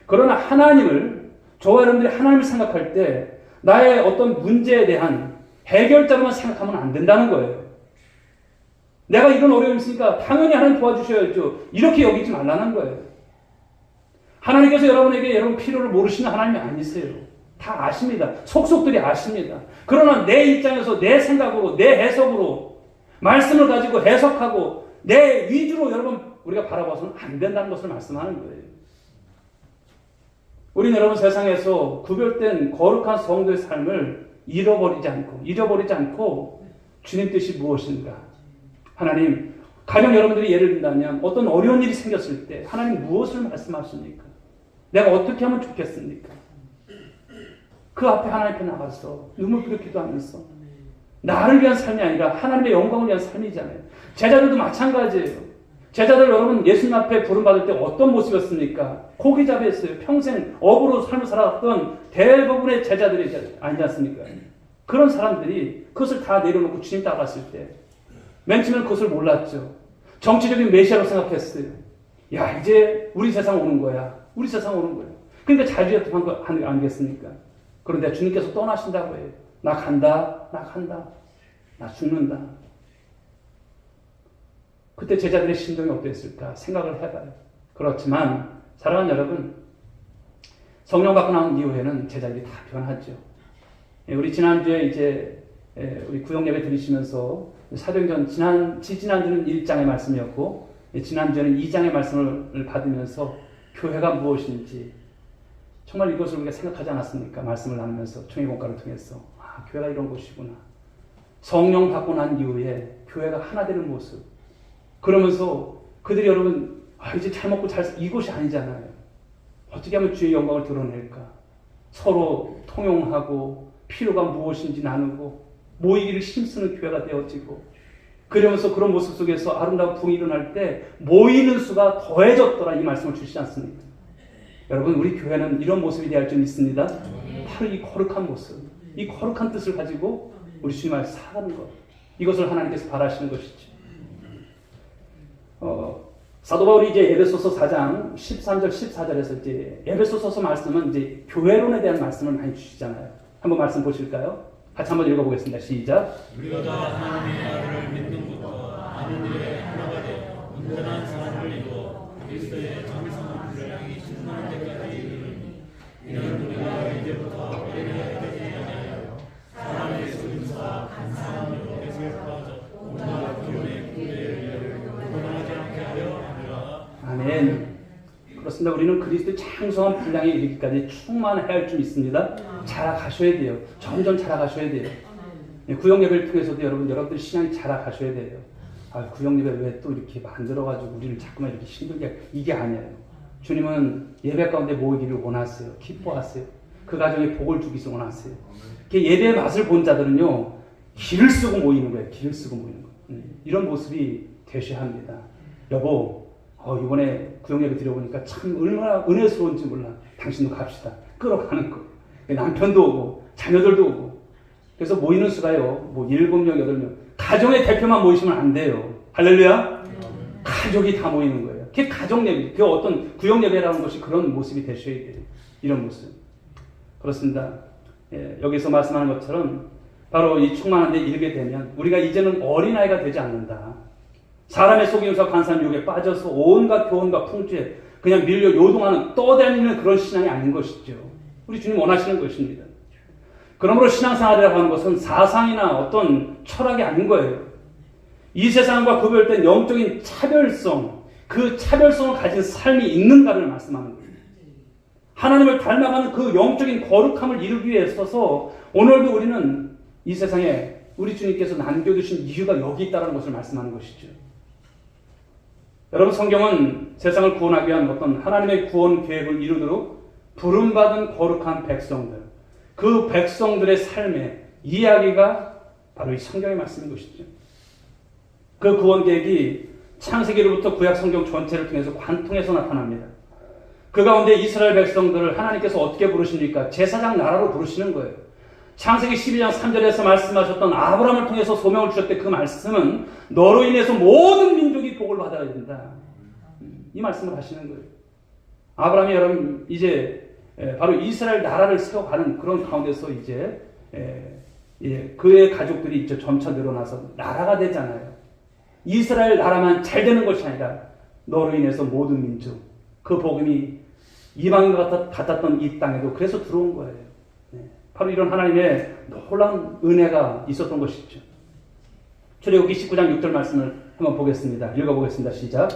그러나 하나님을, 저와 여러분들이 하나님을 생각할 때 나의 어떤 문제에 대한 해결자로만 생각하면 안 된다는 거예요. 내가 이런 어려움이 있으니까 당연히 하나님 도와주셔야죠. 이렇게 여기지 말라는 거예요. 하나님께서 여러분에게 여러분 필요를 모르시는 하나님이 아니세요. 다 아십니다. 속속들이 아십니다. 그러나 내 입장에서 내 생각으로 내 해석으로 말씀을 가지고 해석하고 내 위주로 여러분 우리가 바라봐서는 안 된다는 것을 말씀하는 거예요. 우리는 여러분 세상에서 구별된 거룩한 성도의 삶을 잃어버리지 않고 주님 뜻이 무엇인가? 하나님, 가령 여러분들이 예를 든다면 어떤 어려운 일이 생겼을 때 하나님 무엇을 말씀하십니까? 내가 어떻게 하면 좋겠습니까? 그 앞에 하나님 앞에 나가서 눈물 뿌려 기도하면서 나를 위한 삶이 아니라 하나님의 영광을 위한 삶이잖아요. 제자들도 마찬가지예요. 제자들 여러분 예수님 앞에 부름받을 때 어떤 모습이었습니까? 고기잡이였어요. 평생 업으로 삶을 살아왔던 대부분의 제자들이 아니지 않습니까? 그런 사람들이 그것을 다 내려놓고 주님 따라갔을 때 맨 처음에는 그것을 몰랐죠. 정치적인 메시아로 생각했어요. 야, 이제 우리 세상 오는 거야. 우리 세상 오는 거야. 그러니까 자유롭게 한 거 아니겠습니까? 그런데 주님께서 떠나신다고 해요. 나 간다. 나 죽는다. 그때 제자들의 심정이 어땠을까 생각을 해봐요. 그렇지만 사랑하는 여러분, 성령 받고 나온 이후에는 제자들이 다 변하죠. 우리 지난주에 이제 우리 구역 예배 드리시면서 사도행전 지난주는 1장의 말씀이었고 지난주에는 2장의 말씀을 받으면서 교회가 무엇인지 정말 이것을 우리가 생각하지 않았습니까? 말씀을 나누면서 총회공과를 통해서 교회가 이런 곳이구나. 성령 받고 난 이후에 교회가 하나 되는 모습. 그러면서 그들이 여러분 이제 잘 먹고 잘 이것이 아니잖아요. 어떻게 하면 주의 영광을 드러낼까? 서로 통용하고 필요가 무엇인지 나누고 모이기를 힘쓰는 교회가 되어지고 그러면서 그런 모습 속에서 아름다운 부흥이 일어날 때 모이는 수가 더해졌더라 이 말씀을 주시지 않습니까? 여러분 우리 교회는 이런 모습이 되어야 할 줄 믿습니다. 바로 이 거룩한 모습, 이 거룩한 뜻을 가지고 우리 주님 앞에 살아가는 것, 이것을 하나님께서 바라시는 것이죠. 사도 바울이 이제 에베소서 4장 13절 14절에서 이제 에베소서 말씀은 이제 교회론에 대한 말씀을 많이 주시잖아요. 한번 말씀 보실까요? 같이 한번 읽어보겠습니다. 시작. 우리가 다 하나님의 아들을 믿는 것과 아는 일에 하나가 되어 온전한 사람을 이루어 그리스도의 정성한 분량이 충만한 데까지 이르니 이는 우리가 이제부터 어린아이가 되지 아니하여 사람의 속임수와 간사함으로 빠져 온갖 교훈의 구대를 교만하지 않게 하려 하느라. 아멘. 그렇습니다. 우리는 그리스도의 장성한 분량에 이르기까지 충만해야 할 줄 믿습니다. 자라가셔야 돼요. 점점 자라가셔야 돼요. 구역 예배를 통해서도 여러분들 신앙이 자라가셔야 돼요. 구역 예배 왜 또 이렇게 만들어가지고 우리를 자꾸만 이렇게 힘들게 이게 아니에요. 주님은 예배 가운데 모이기를 원하세요. 기뻐하세요. 그 가정에 복을 주기 원하세요. 예배의 맛을 본 자들은요 길을 쓰고 모이는 거예요. 길을 쓰고 모이는 거. 이런 모습이 되셔야 합니다. 여보, 이번에 구역 예배 드려보니까 참 얼마나 은혜스러운지 몰라. 당신도 갑시다. 끌어가는 거. 남편도 오고 자녀들도 오고. 그래서 모이는 수가요. 7명, 8명. 가정의 대표만 모이시면 안 돼요. 할렐루야. 가족이 다 모이는 거예요. 그게 가정 예배. 그 어떤 구역 예배라는 것이 그런 모습이 되셔야 돼요. 이런 모습. 그렇습니다. 여기서 말씀하는 것처럼 바로 이 충만한 데 이르게 되면 우리가 이제는 어린아이가 되지 않는다. 사람의 속임수와 간사한 유혹에 빠져서 온갖 교훈과 풍주에 그냥 밀려 요동하는 떠다니는 그런 신앙이 아닌 것이죠. 우리 주님 원하시는 것입니다. 그러므로 신앙생활이라고 하는 것은 사상이나 어떤 철학이 아닌 거예요. 이 세상과 구별된 영적인 차별성, 그 차별성을 가진 삶이 있는가를 말씀하는 거예요. 하나님을 닮아가는 그 영적인 거룩함을 이루기 위해 서서 오늘도 우리는 이 세상에 우리 주님께서 남겨두신 이유가 여기 있다는 것을 말씀하는 것이죠. 여러분, 성경은 세상을 구원하기 위한 어떤 하나님의 구원 계획을 이루도록 부름받은 거룩한 백성들, 그 백성들의 삶의 이야기가 바로 이 성경의 말씀인 것이죠. 그 구원 계획이 창세기로부터 구약 성경 전체를 통해서 관통해서 나타납니다. 그 가운데 이스라엘 백성들을 하나님께서 어떻게 부르십니까? 제사장 나라로 부르시는 거예요. 창세기 12장 3절에서 말씀하셨던 아브라함을 통해서 소명을 주셨던 그 말씀은 너로 인해서 모든 민족이 복을 받아야 된다. 이 말씀을 하시는 거예요. 아브라함이 여러분 이제 바로 이스라엘 나라를 세워가는 그런 가운데서 이제 그의 가족들이 이제 점차 늘어나서 나라가 되잖아요. 이스라엘 나라만 잘 되는 것이 아니라 너로 인해서 모든 민족, 그 복음이 이방인과 같았던 이 땅에도 그래서 들어온 거예요. 바로 이런 하나님의 놀라운 은혜가 있었던 것이죠. 출애굽기 19장 6절 말씀을 한번 보겠습니다. 읽어보겠습니다. 시작.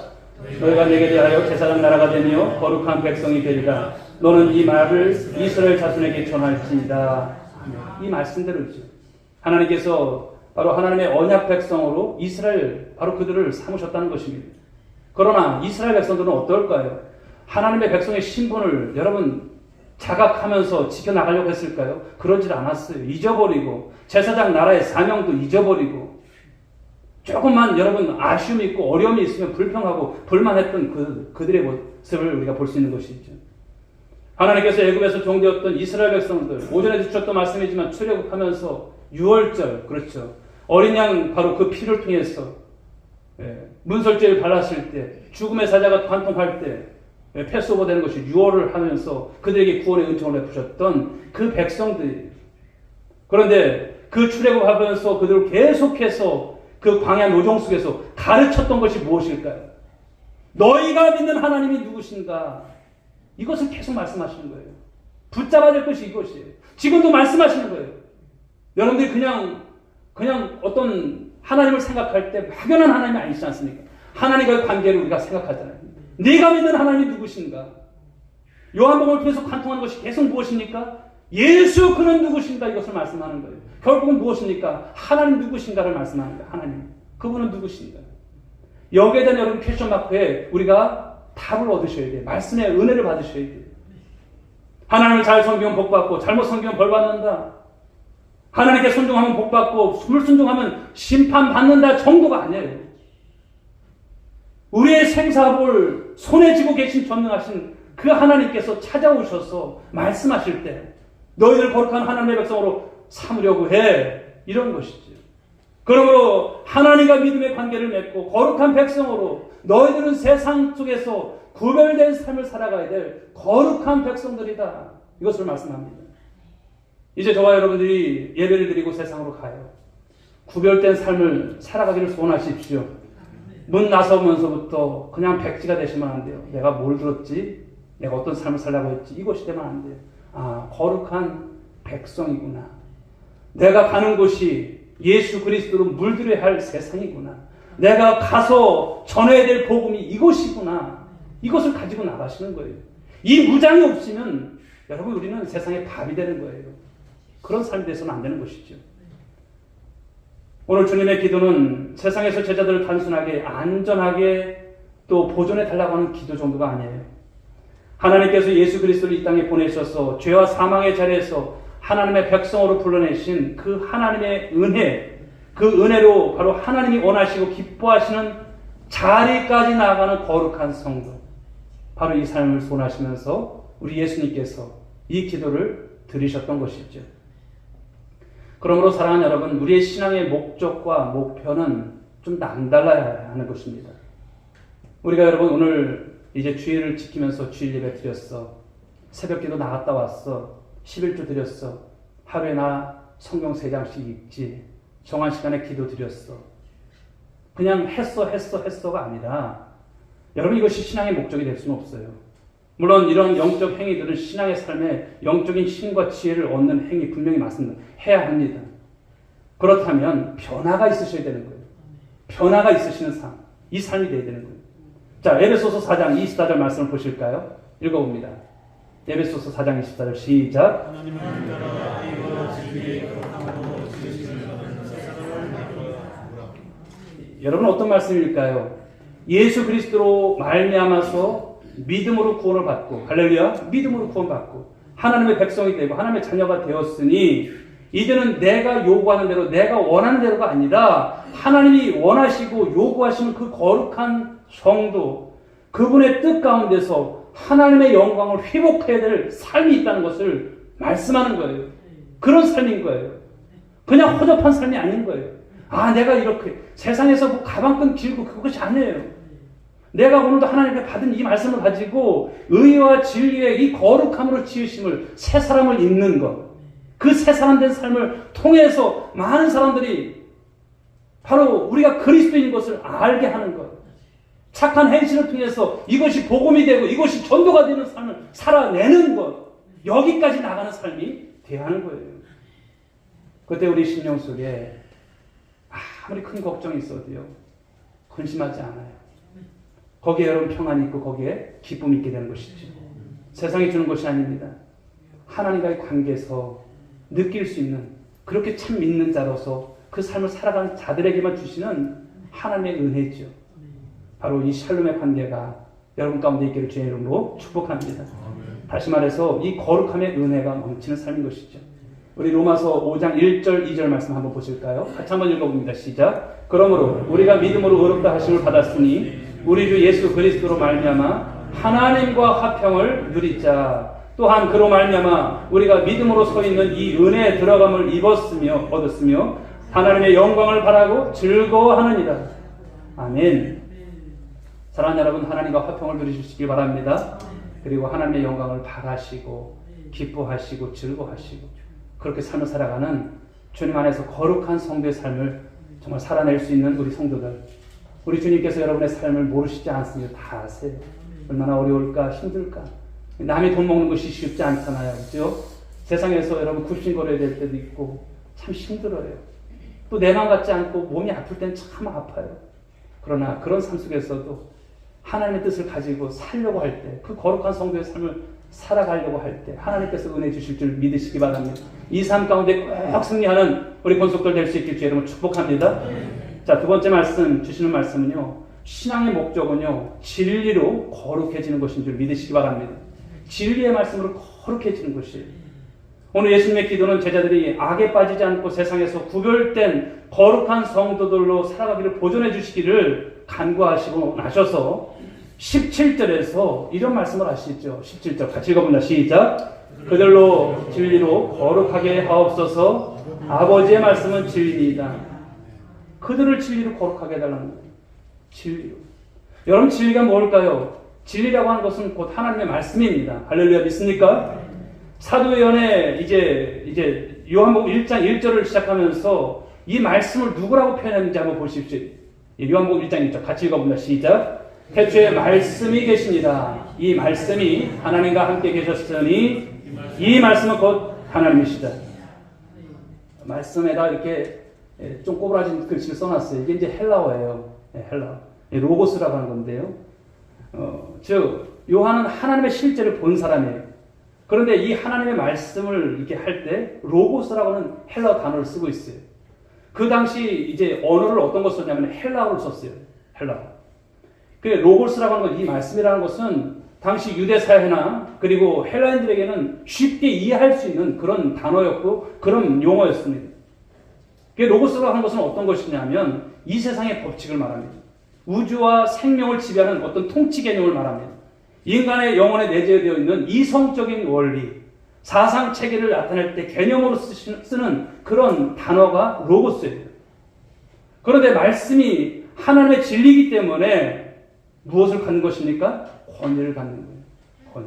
너희가 내게 대하여 제사장 나라가 되며 거룩한 백성이 되리라. 너는 이 말을 이스라엘 자손에게 전할지니라. 이 말씀대로죠. 하나님께서 바로 하나님의 언약 백성으로 이스라엘, 바로 그들을 삼으셨다는 것입니다. 그러나 이스라엘 백성들은 어떨까요? 하나님의 백성의 신분을 여러분 자각하면서 지켜나가려고 했을까요? 그러질 않았어요. 잊어버리고 제사장 나라의 사명도 잊어버리고 조금만 여러분 아쉬움이 있고 어려움이 있으면 불평하고 불만했던 그들의 모습을 우리가 볼 수 있는 것이죠. 하나님께서 애굽에서 종되었던 이스라엘 백성들, 오전에 주셨던 말씀이지만 출애굽하면서 6월절, 그렇죠. 어린 양 바로 그 피를 통해서 문설주를 발랐을 때, 죽음의 사자가 관통할 때 패스오버 되는 것이 6월을 하면서 그들에게 구원의 은총을 베푸셨던 그 백성들. 그런데 그 출애굽하면서 그들을 계속해서 그 광야 노정 속에서 가르쳤던 것이 무엇일까요? 너희가 믿는 하나님이 누구신가? 이것을 계속 말씀하시는 거예요. 붙잡아야 될 것이 이것이에요. 지금도 말씀하시는 거예요. 여러분들이 그냥 어떤 하나님을 생각할 때 막연한 하나님이 아니지 않습니까? 하나님과의 관계를 우리가 생각하잖아요. 네가 믿는 하나님이 누구신가? 요한복음을 통해서 관통하는 것이 계속 무엇입니까? 예수 그는 누구신가? 이것을 말씀하는 거예요. 결국은 무엇입니까? 하나님 누구신가를 말씀하는 거예요. 하나님. 그분은 누구신가? 여기에 대한 여러분 퀘스천 마크에 우리가 답을 얻으셔야 돼요. 말씀의 은혜를 받으셔야 돼요. 하나님을 잘 섬기면 복 받고 잘못 섬기면 벌 받는다. 하나님께 순종하면 복 받고 불순종하면 심판 받는다 정도가 아니에요. 우리의 생사를 손에 쥐고 계신 전능하신 그 하나님께서 찾아오셔서 말씀하실 때 너희를 거룩한 하나님의 백성으로 삼으려고 해. 이런 것이죠. 그러므로 하나님과 믿음의 관계를 맺고 거룩한 백성으로 너희들은 세상 속에서 구별된 삶을 살아가야 될 거룩한 백성들이다. 이것을 말씀합니다. 이제 저와 여러분들이 예배를 드리고 세상으로 가요. 구별된 삶을 살아가기를 소원하십시오. 문 나서면서부터 그냥 백지가 되시면 안 돼요. 내가 뭘 들었지? 내가 어떤 삶을 살라고 했지? 이것이 되면 안 돼요. 아, 거룩한 백성이구나. 내가 가는 곳이 예수 그리스도로 물들여야 할 세상이구나. 내가 가서 전해야 될 복음이 이것이구나. 이것을 가지고 나가시는 거예요. 이 무장이 없으면 여러분 우리는 세상의 밥이 되는 거예요. 그런 삶이 돼서는 안 되는 것이죠. 오늘 주님의 기도는 세상에서 제자들을 단순하게 안전하게 또 보존해 달라고 하는 기도 정도가 아니에요. 하나님께서 예수 그리스도를 이 땅에 보내셔서 죄와 사망의 자리에서 하나님의 백성으로 불러내신 그 하나님의 은혜, 그 은혜로 바로 하나님이 원하시고 기뻐하시는 자리까지 나아가는 거룩한 성도, 바로 이 삶을 소원하시면서 우리 예수님께서 이 기도를 드리셨던 것이죠. 그러므로 사랑하는 여러분, 우리의 신앙의 목적과 목표는 좀 남달라야 하는 것입니다. 우리가 여러분 오늘 이제 주일을 지키면서 주일 예배 드렸어. 새벽기도 나갔다 왔어. 11조 드렸어. 하루에 나 성경 3장씩 읽지. 정한 시간에 기도 드렸어. 그냥 했어가 아니라 여러분 이것이 신앙의 목적이 될 수는 없어요. 물론 이런 영적 행위들은 신앙의 삶에 영적인 힘과 지혜를 얻는 행위 분명히 맞습니다. 해야 합니다. 그렇다면 변화가 있으셔야 되는 거예요. 변화가 있으시는 삶. 이 삶이 되어야 되는 거예요. 자, 에베소서 4장 24절 말씀을 보실까요? 읽어봅니다. 에베소서 4장 24절 시작. 하나님을 따라 이와 진리의 거룩함으로 지으심을 받은 새 사람을 만들어 여러분 어떤 말씀일까요? 예수 그리스도로 말미암아서 믿음으로 구원을 받고, 할렐루야, 믿음으로 구원받고 하나님의 백성이 되고 하나님의 자녀가 되었으니 이제는 내가 요구하는 대로, 내가 원하는 대로가 아니라 하나님이 원하시고 요구하시는 그 거룩한 성도, 그분의 뜻 가운데서 하나님의 영광을 회복해야 될 삶이 있다는 것을 말씀하는 거예요. 그런 삶인 거예요. 그냥 허접한 삶이 아닌 거예요. 아, 내가 이렇게 세상에서 뭐 가방끈 길고 그것이 아니에요. 내가 오늘도 하나님께 받은 이 말씀을 가지고 의와 진리의 이 거룩함으로 지으심을, 새 사람을 입는 것, 그 새 사람 된 삶을 통해서 많은 사람들이 바로 우리가 그리스도인 것을 알게 하는 것, 착한 행실을 통해서 이것이 복음이 되고 이것이 전도가 되는 삶을 살아내는 것, 여기까지 나가는 삶이 되어야 하는 거예요. 그때 우리 심령 속에 아무리 큰 걱정이 있어도요, 근심하지 않아요. 거기에 여러분 평안이 있고 거기에 기쁨이 있게 되는 것이죠. 세상이 주는 것이 아닙니다. 하나님과의 관계에서 느낄 수 있는, 그렇게 참 믿는 자로서 그 삶을 살아가는 자들에게만 주시는 하나님의 은혜죠. 바로 이 샬롬의 관계가 여러분 가운데 있기를 주의 이름으로 축복합니다. 다시 말해서 이 거룩함의 은혜가 넘치는 삶인 것이죠. 우리 로마서 5장 1절 2절 말씀 한번 보실까요? 같이 한번 읽어봅니다. 시작. 그러므로 우리가 믿음으로 의롭다 하심을 받았으니 우리 주 예수 그리스도로 말미암아 하나님과 화평을 누리자. 또한 그로 말미암아 우리가 믿음으로 서 있는 이 은혜에 들어감을 얻었으며 하나님의 영광을 바라고 즐거워하느니라. 아멘. 사랑하는 여러분, 하나님과 화평을 누리시길 바랍니다. 그리고 하나님의 영광을 바라시고 기뻐하시고 즐거워하시고 그렇게 삶을 살아가는 주님 안에서 거룩한 성도의 삶을 정말 살아낼 수 있는 우리 성도들, 우리 주님께서 여러분의 삶을 모르시지 않습니다. 다 아세요. 얼마나 어려울까, 힘들까. 남이 돈 먹는 것이 쉽지 않잖아요. 그죠? 세상에서 여러분 굽신거려야 될 때도 있고 참 힘들어요. 또 내 마음 같지 않고 몸이 아플 땐 참 아파요. 그러나 그런 삶 속에서도 하나님의 뜻을 가지고 살려고 할 때, 그 거룩한 성도의 삶을 살아가려고 할 때 하나님께서 은혜 주실 줄 믿으시기 바랍니다. 이 삶 가운데 꼭 승리하는 우리 권속들 될 수 있길 주의 이름으로 축복합니다. 자, 두 번째 말씀 주시는 말씀은요, 신앙의 목적은요 진리로 거룩해지는 것인 줄 믿으시기 바랍니다. 진리의 말씀으로 거룩해지는 것이에요. 오늘 예수님의 기도는 제자들이 악에 빠지지 않고 세상에서 구별된 거룩한 성도들로 살아가기를 보존해 주시기를 간구하시고 나셔서 17절에서 이런 말씀을 하시죠. 17절 같이 읽어봅니다. 시작. 그들로 진리로 거룩하게 하옵소서. 아버지의 말씀은 진리이다. 그들을 진리로 거룩하게 해달라는 거예요. 진리로. 여러분, 진리가 뭘까요? 진리라고 하는 것은 곧 하나님의 말씀입니다. 할렐루야, 믿습니까? 사도행전에 이제 요한복음 1장 1절을 시작하면서 이 말씀을 누구라고 표현했는지 한번 보십시오. 요한복음 1장 1절 같이 읽어봅니다. 시작. 태초에 말씀이 계십니다. 이 말씀이 하나님과 함께 계셨으니 이 말씀은 곧 하나님이시다. 말씀에다 이렇게 좀 꼬부라진 글씨를 써놨어요. 이게 이제 헬라어예요. 헬라어. 로고스라고 하는 건데요. 즉 요한은 하나님의 실제를 본 사람이에요. 그런데 이 하나님의 말씀을 이렇게 할 때 로고스라고 하는 헬라어 단어를 쓰고 있어요. 그 당시 이제 언어를 어떤 걸 썼냐면 헬라어를 썼어요. 헬라어. 그 로고스라고 하는 것, 이 말씀이라는 것은 당시 유대 사회나 그리고 헬라인들에게는 쉽게 이해할 수 있는 그런 단어였고 그런 용어였습니다. 그 로고스라고 하는 것은 어떤 것이냐면 이 세상의 법칙을 말합니다. 우주와 생명을 지배하는 어떤 통치 개념을 말합니다. 인간의 영혼에 내재되어 있는 이성적인 원리, 사상 체계를 나타낼 때 개념으로 쓰는 그런 단어가 로고스예요. 그런데 말씀이 하나님의 진리이기 때문에 무엇을 갖는 것입니까? 권위를 갖는 거예요. 권위.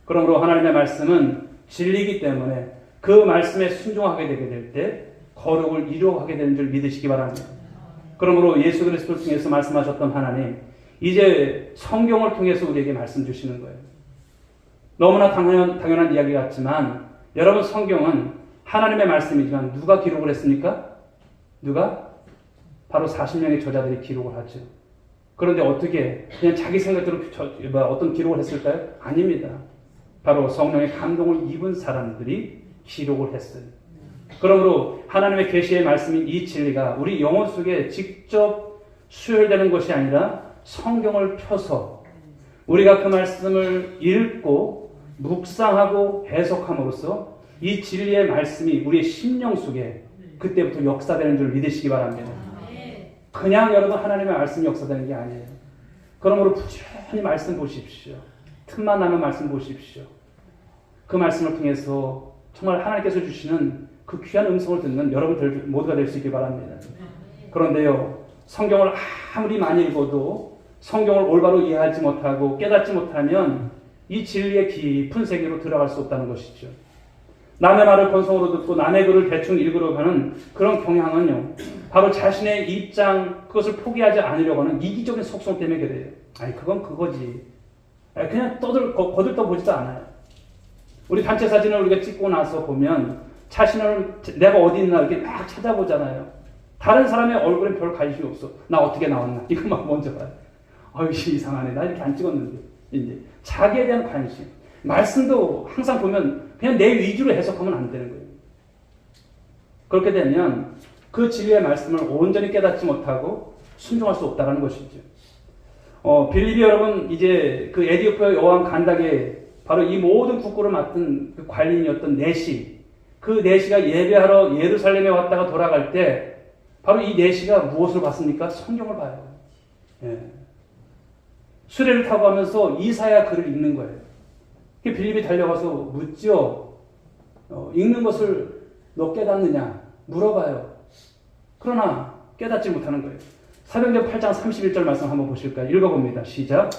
그러므로 하나님의 말씀은 진리이기 때문에 그 말씀에 순종하게 되게 될 때 거룩을 이루어가게 되는 줄 믿으시기 바랍니다. 그러므로 예수 그리스도를 통해서 말씀하셨던 하나님, 이제 성경을 통해서 우리에게 말씀 주시는 거예요. 너무나 당연한 이야기 같지만 여러분, 성경은 하나님의 말씀이지만 누가 기록을 했습니까? 누가? 바로 40명의 저자들이 기록을 하죠. 그런데 어떻게 그냥 자기 생각대로 어떤 기록을 했을까요? 아닙니다. 바로 성령의 감동을 입은 사람들이 기록을 했어요. 그러므로 하나님의 계시의 말씀인 이 진리가 우리 영혼 속에 직접 수혈되는 것이 아니라 성경을 펴서 우리가 그 말씀을 읽고 묵상하고 해석함으로써 이 진리의 말씀이 우리의 심령 속에 그때부터 역사되는 줄 믿으시기 바랍니다. 그냥 여러분 하나님의 말씀이 역사되는 게 아니에요. 그러므로 부지런히 말씀 보십시오. 틈만 나면 말씀 보십시오. 그 말씀을 통해서 정말 하나님께서 주시는 그 귀한 음성을 듣는 여러분들 모두가 될 수 있기 바랍니다. 그런데요, 성경을 아무리 많이 읽어도 성경을 올바로 이해하지 못하고 깨닫지 못하면 이 진리의 깊은 세계로 들어갈 수 없다는 것이죠. 남의 말을 건성으로 듣고 남의 글을 대충 읽으려고 하는 그런 경향은요, 바로 자신의 입장, 그것을 포기하지 않으려고 하는 이기적인 속성 때문에 그래요. 아니, 그건 그거지. 그냥 거들떠보지도 않아요. 우리 단체 사진을 우리가 찍고 나서 보면 자신을 내가 어디 있나 이렇게 막 찾아보잖아요. 다른 사람의 얼굴엔 별 관심이 없어. 나 어떻게 나왔나 이것만 먼저 봐요. 이상하네. 나 이렇게 안 찍었는데. 이제 자기에 대한 관심. 말씀도 항상 보면 그냥 내 위주로 해석하면 안 되는 거예요. 그렇게 되면 그 진리의 말씀을 온전히 깨닫지 못하고 순종할 수 없다는 것이죠. 빌립이 여러분, 이제 그 에디오피아 여왕 간닥에 바로 이 모든 국고를 맡은 그 관리인이었던 네시, 그 네시가 예배하러 예루살렘에 왔다가 돌아갈 때 바로 이 네시가 무엇을 봤습니까? 성경을 봐요. 예. 수레를 타고 가면서 이사야 글을 읽는 거예요. 빌립이 달려가서 묻죠. 읽는 것을 너 깨닫느냐? 물어봐요. 그러나 깨닫지 못하는 거예요. 사도행전 8장 31절 말씀 한번 보실까요? 읽어봅니다. 시작.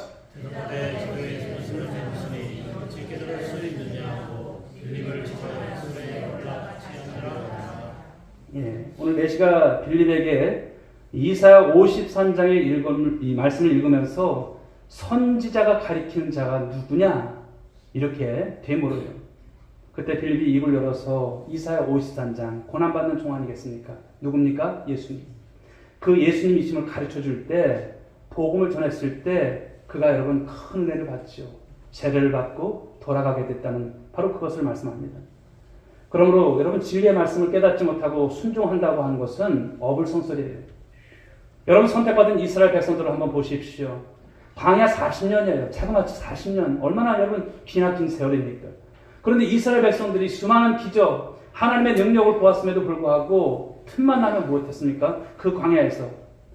예, 오늘 내시가 빌립에게 이사야 53장의 이 말씀을 읽으면서 선지자가 가리키는 자가 누구냐? 이렇게 되물어요. 그때 빌립이 입을 열어서 이사야 53장 고난받는 종 아니겠습니까? 누굽니까? 예수님. 그 예수님이심을 가르쳐줄 때, 복음을 전했을 때 그가 여러분 큰 은혜를 받죠. 세례를 받고 돌아가게 됐다는 바로 그것을 말씀합니다. 그러므로 여러분, 진리의 말씀을 깨닫지 못하고 순종한다고 하는 것은 어불성설이에요. 여러분, 선택받은 이스라엘 백성들을 한번 보십시오. 광야 40년이에요. 자그마치 40년. 얼마나 여러분 기나긴 세월입니까? 그런데 이스라엘 백성들이 수많은 기적, 하나님의 능력을 보았음에도 불구하고 틈만 나면 무엇했습니까? 그 광야에서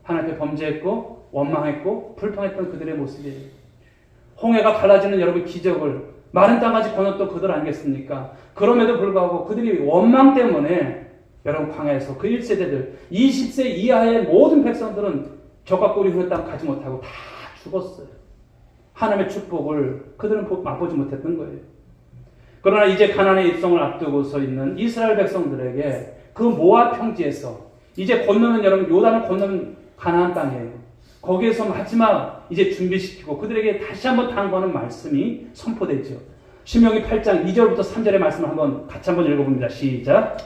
하나님께 범죄했고 원망했고 불평했던 그들의 모습이에요. 홍해가 갈라지는 여러분 기적을, 마른 땅까지 건넜던 그들 아니겠습니까? 그럼에도 불구하고 그들이 원망 때문에 여러분 광야에서 그 1세대들, 20세 이하의 모든 백성들은 적과 꿀이 흐르는 땅 가지 못하고 다 죽었어요. 하나님의 축복을 그들은 맛보지 못했던 거예요. 그러나 이제 가나안의 입성을 앞두고 서 있는 이스라엘 백성들에게 그 모압 평지에서 이제 건너는 여러분 요단을 건너는 가나안 땅이에요. 거기에서 마지막 이제 준비시키고 그들에게 다시 한번 당부하는 말씀이 선포되죠. 신명기 8장 2절부터 3절의 말씀을 한번 같이 한번 읽어봅니다. 시작.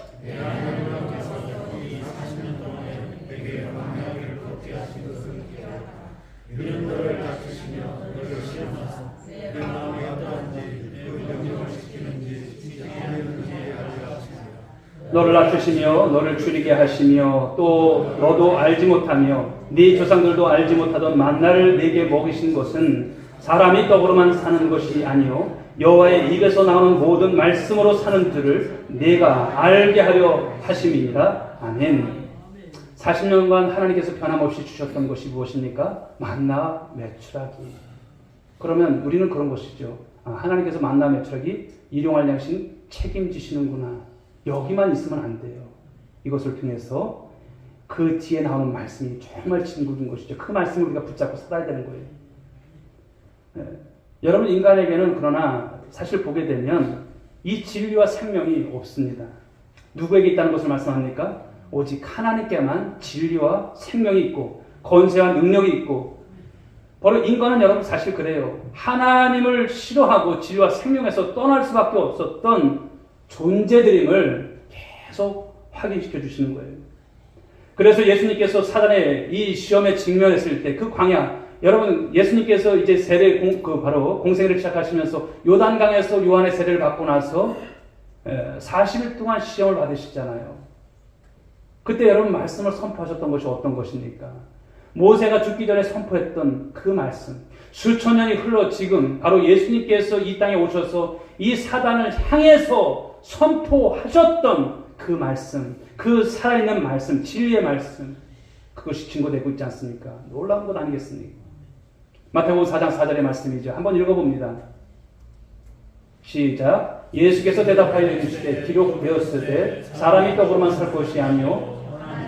너를 낮추시며 너를 줄이게 하시며 또 너도 알지 못하며 네 조상들도 알지 못하던 만나를 네게 먹이신 것은 사람이 떡으로만 사는 것이 아니요 여호와의 입에서 나오는 모든 말씀으로 사는 줄을 네가 알게 하려 하심이니라. 아멘. 40년간 하나님께서 변함없이 주셨던 것이 무엇입니까? 만나와 메추라기. 그러면 우리는 그런 것이죠. 하나님께서 만나와 메추라기 일용할 양식 책임지시는구나. 여기만 있으면 안 돼요. 이것을 통해서 그 뒤에 나오는 말씀이 정말 진국인 것이죠. 그 말씀을 우리가 붙잡고 살아야 되는 거예요. 네. 여러분, 인간에게는 그러나 사실 보게 되면 이 진리와 생명이 없습니다. 누구에게 있다는 것을 말씀합니까? 오직 하나님께만 진리와 생명이 있고 권세와 능력이 있고 바로 인간은 여러분 사실 그래요. 하나님을 싫어하고 진리와 생명에서 떠날 수밖에 없었던 존재들임을 계속 확인시켜 주시는 거예요. 그래서 예수님께서 사단의 이 시험에 직면했을 때 그 광야, 여러분 예수님께서 이제 세례 바로 공생애를 시작하시면서 요단강에서 요한의 세례를 받고 나서 40일 동안 시험을 받으시잖아요. 그때 여러분 말씀을 선포하셨던 것이 어떤 것입니까? 모세가 죽기 전에 선포했던 그 말씀, 수천 년이 흘러 지금 바로 예수님께서 이 땅에 오셔서 이 사단을 향해서 선포하셨던 그 말씀, 그 살아있는 말씀, 진리의 말씀, 그것이 증거되고 있지 않습니까? 놀라운 것 아니겠습니까? 마태복음 4장 4절의 말씀이죠. 한번 읽어봅니다. 시작. 예수께서 대답하여 이르시되 기록되었으되 사람이 떡으로만 살 것이 아니요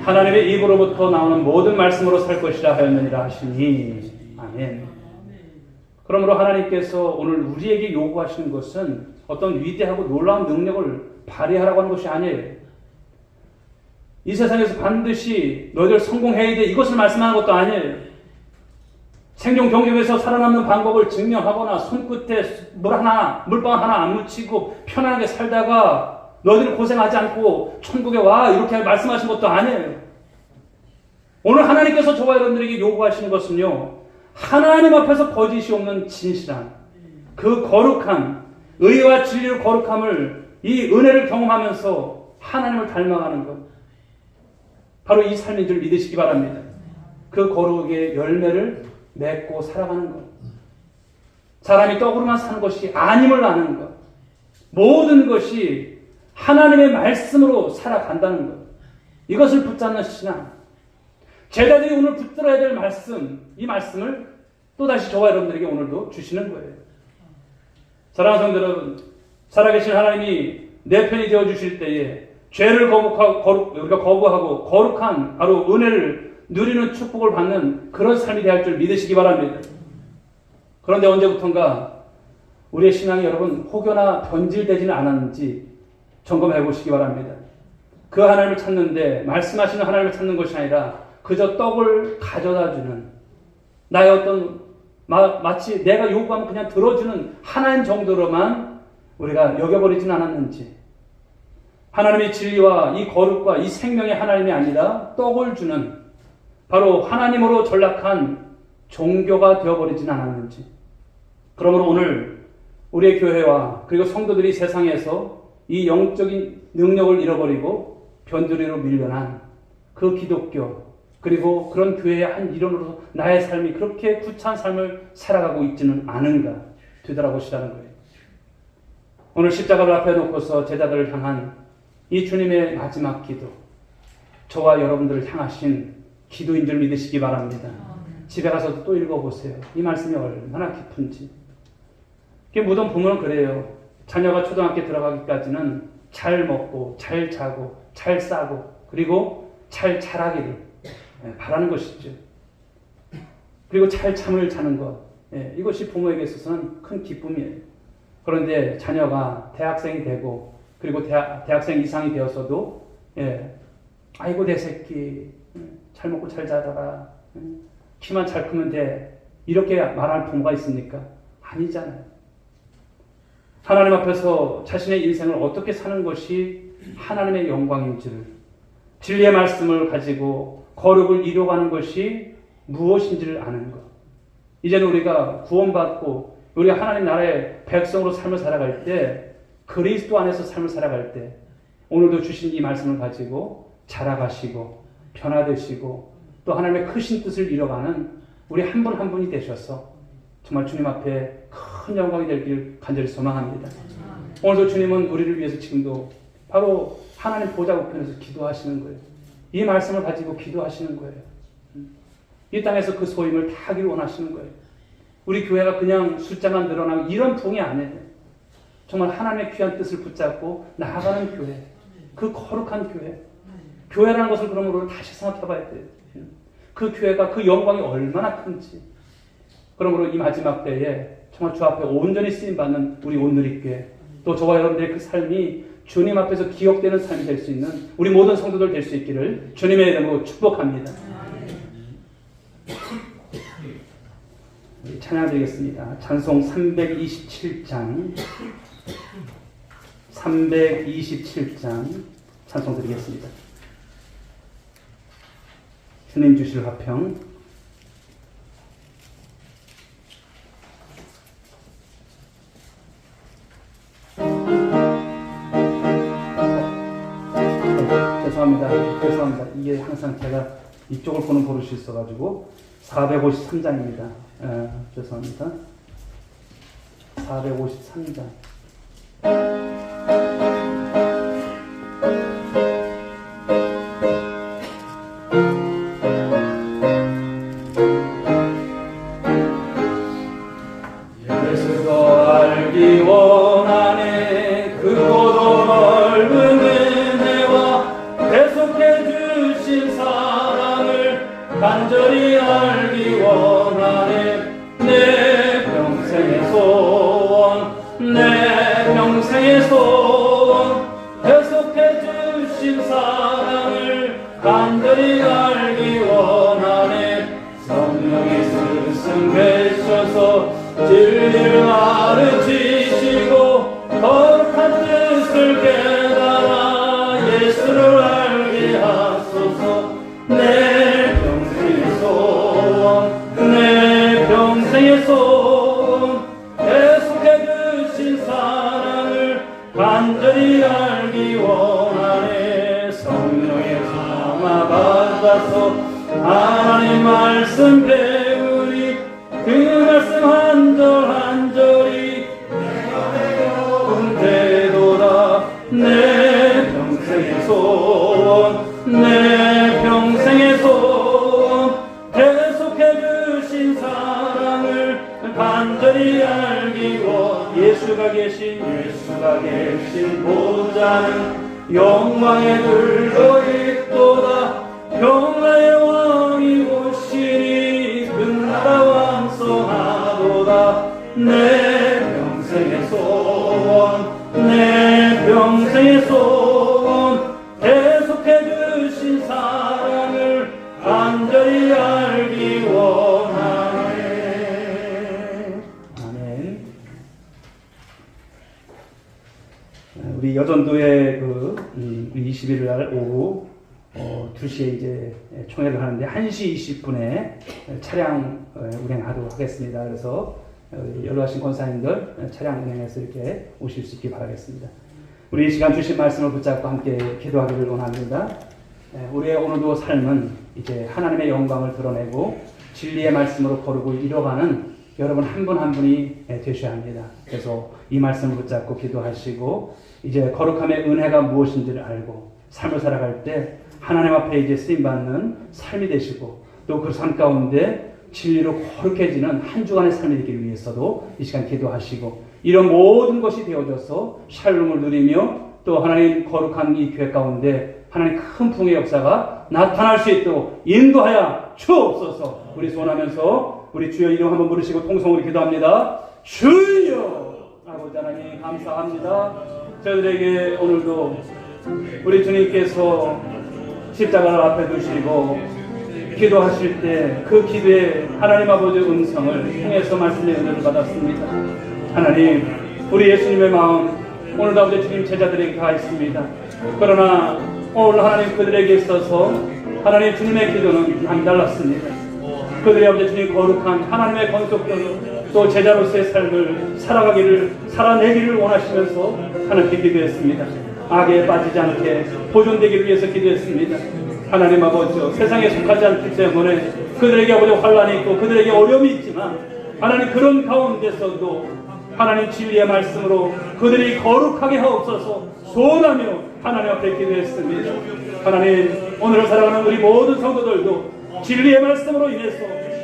하나님의 입으로부터 나오는 모든 말씀으로 살 것이라 하였느니라 하시니. 아멘. 그러므로 하나님께서 오늘 우리에게 요구하시는 것은 어떤 위대하고 놀라운 능력을 발휘하라고 하는 것이 아니에요. 이 세상에서 반드시 너희들 성공해야 돼, 이것을 말씀하는 것도 아니에요. 생존 경쟁에서 살아남는 방법을 증명하거나 손끝에 물방 하나 안 묻히고 편안하게 살다가 너희들 고생하지 않고 천국에 와, 이렇게 말씀하신 것도 아니에요. 오늘 하나님께서 저와 여러분들에게 요구하시는 것은요, 하나님 앞에서 거짓이 없는 진실한 그 거룩한 의와 진리의 거룩함을, 이 은혜를 경험하면서 하나님을 닮아가는 것, 바로 이 삶인 줄 믿으시기 바랍니다. 그 거룩의 열매를 맺고 살아가는 것, 사람이 떡으로만 사는 것이 아님을 아는 것, 모든 것이 하나님의 말씀으로 살아간다는 것, 이것을 붙잡는 신앙, 제자들이 오늘 붙들어야 될 말씀, 이 말씀을 또다시 저와 여러분들에게 오늘도 주시는 거예요. 사랑하는 성도 여러분, 살아계신 하나님이 내 편이 되어주실 때에 죄를 우리가 거부하고 거룩한 바로 은혜를 누리는 축복을 받는 그런 삶이 되어야 할 줄 믿으시기 바랍니다. 그런데 언제부턴가 우리의 신앙이 여러분 혹여나 변질되지는 않았는지 점검해 보시기 바랍니다. 그 하나님을 찾는데 말씀하시는 하나님을 찾는 것이 아니라 그저 떡을 가져다주는 나의 어떤 마치 내가 요구하면 그냥 들어주는 하나님 정도로만 우리가 여겨버리지는 않았는지, 하나님의 진리와 이 거룩과 이 생명의 하나님이 아니라 떡을 주는 바로 하나님으로 전락한 종교가 되어버리지는 않았는지. 그러므로 오늘 우리의 교회와 그리고 성도들이 세상에서 이 영적인 능력을 잃어버리고 변두리로 밀려난 그 기독교, 그리고 그런 교회의 한 일원으로서 나의 삶이 그렇게 구차한 삶을 살아가고 있지는 않은가 되돌아보시라는 거예요. 오늘 십자가를 앞에 놓고서 제자들을 향한 이 주님의 마지막 기도, 저와 여러분들을 향하신 기도인 줄 믿으시기 바랍니다. 집에 가서도 또 읽어보세요. 이 말씀이 얼마나 깊은지. 모든 부모는 그래요. 자녀가 초등학교 들어가기까지는 잘 먹고 잘 자고 잘 싸고 그리고 잘 자라기를 바라는 것이죠. 그리고 잘 잠을 자는 것, 이것이 부모에게 있어서는 큰 기쁨이에요. 그런데 자녀가 대학생이 되고 그리고 대학생 이상이 되어서도 아이고 내 새끼 잘 먹고 잘 자다가 키만 잘 크면 돼, 이렇게 말하는 부모가 있습니까? 아니잖아요. 하나님 앞에서 자신의 인생을 어떻게 사는 것이 하나님의 영광인지를, 진리의 말씀을 가지고 거룩을 이루어가는 것이 무엇인지를 아는 것. 이제는 우리가 구원받고 우리가 하나님 나라의 백성으로 삶을 살아갈 때, 그리스도 안에서 삶을 살아갈 때 오늘도 주신 이 말씀을 가지고 자라가시고 변화되시고 또 하나님의 크신 뜻을 이뤄가는 우리 한 분 한 분이 되셔서 정말 주님 앞에 큰 영광이 되길 간절히 소망합니다. 오늘도 주님은 우리를 위해서 지금도 바로 하나님 보좌 우편에서 기도하시는 거예요. 이 말씀을 가지고 기도하시는 거예요. 이 땅에서 그 소임을 다 하길 원하시는 거예요. 우리 교회가 그냥 숫자만 늘어나고 이런 부흥이 아니에요. 정말 하나님의 귀한 뜻을 붙잡고 나아가는 교회, 그 거룩한 교회. 교회라는 것을 그러므로 다시 생각해 봐야 돼요. 그 교회가 그 영광이 얼마나 큰지. 그러므로 이 마지막 때에 정말 주 앞에 온전히 쓰임받는 우리 온누리교회, 또 저와 여러분들의 그 삶이 주님 앞에서 기억되는 삶이 될 수 있는 우리 모든 성도들 될 수 있기를 주님의 이름으로 축복합니다. 찬양 드리겠습니다. 찬송 327장 찬송 드리겠습니다. 주님 주실 화평. 죄송합니다. 이게 항상 제가 이쪽을 보는 버릇이 있어가지고 453장입니다. 죄송합니다. 453장. 예수가 알기 원하네 그고도 넓은 은혜와 계속해 주신 사랑을 간절히 알기 원하네 내 평생의 소원 내 평생의 소원 계속해 주신 사랑을 간절히 알기 원하네 성령의 스승 되셔서 진리를 가르치시고 거룩한 뜻을 깨달아 예수를 알게 하소서 내 평생의 소원 내 평생의 소원 계속해 주신 사랑을 간절히 알기 원하네 성령의 감화 받아서 하나님 말씀 배우니 그 말씀 한 절 한 절이 내가 배운 되도다 내 평생의 소원 내 평생의 소원 계속해 주신 사랑을 간절히 알기 원 예수가 계신 보좌는 영광에 들고 있도다 평화의 왕이 오시니 그 나라 왕성하도다 내 평생의 소원 내 평생의 소원 계속해 주신 사랑을 간절히 알기 원하네. 아멘. 우리 여전도에 그 21일 날 오후 2시에 이제 총회를 하는데 1시 20분에 차량 운행하도록 하겠습니다. 그래서 연락하신 권사님들 차량 운행해서 이렇게 오실 수 있게 바라겠습니다. 우리 이 시간 주신 말씀을 붙잡고 함께 기도하기를 원합니다. 우리의 오늘도 삶은 이제 하나님의 영광을 드러내고 진리의 말씀으로 거르고 이뤄가는 여러분 한 분 한 분이 되셔야 합니다. 그래서 이 말씀을 붙잡고 기도하시고 이제 거룩함의 은혜가 무엇인지를 알고 삶을 살아갈 때 하나님 앞에 이제 쓰임받는 삶이 되시고 또 그 삶 가운데 진리로 거룩해지는 한 주간의 삶이 되기 위해서도 이 시간 기도하시고 이런 모든 것이 되어져서 샬롬을 누리며 또 하나님 거룩한 이 교회 가운데 하나님 큰 풍의 역사가 나타날 수 있도록 인도하여 주옵소서. 우리 소원하면서 우리 주여 이름 한번 부르시고 통성으로 기도합니다. 주여 아버지 하나님 감사합니다. 저희들에게 오늘도 우리 주님께서 십자가를 앞에 두시고 기도하실 때 그 기도에 하나님 아버지의 음성을 통해서 말씀의 은혜를 받았습니다. 하나님 우리 예수님의 마음 오늘도 아버지 주님 제자들에게 가 있습니다. 그러나 오늘 하나님 그들에게 있어서 하나님 주님의 기도는 남달랐습니다. 그들의 아버지 주님 거룩한 하나님의 건속된 또 제자로서의 삶을 살아내기를 원하시면서 하나님께 기도했습니다. 악에 빠지지 않게 보존되기를 위해서 기도했습니다. 하나님 아버지 세상에 속하지 않기 때문에 그들에게 아버지 환난이 있고 그들에게 어려움이 있지만 하나님 그런 가운데서도 하나님 진리의 말씀으로 그들이 거룩하게 하옵소서 소원하며 하나님 앞에 기도했습니다. 하나님 오늘을 살아가는 우리 모든 성도들도 진리의 말씀으로 인해서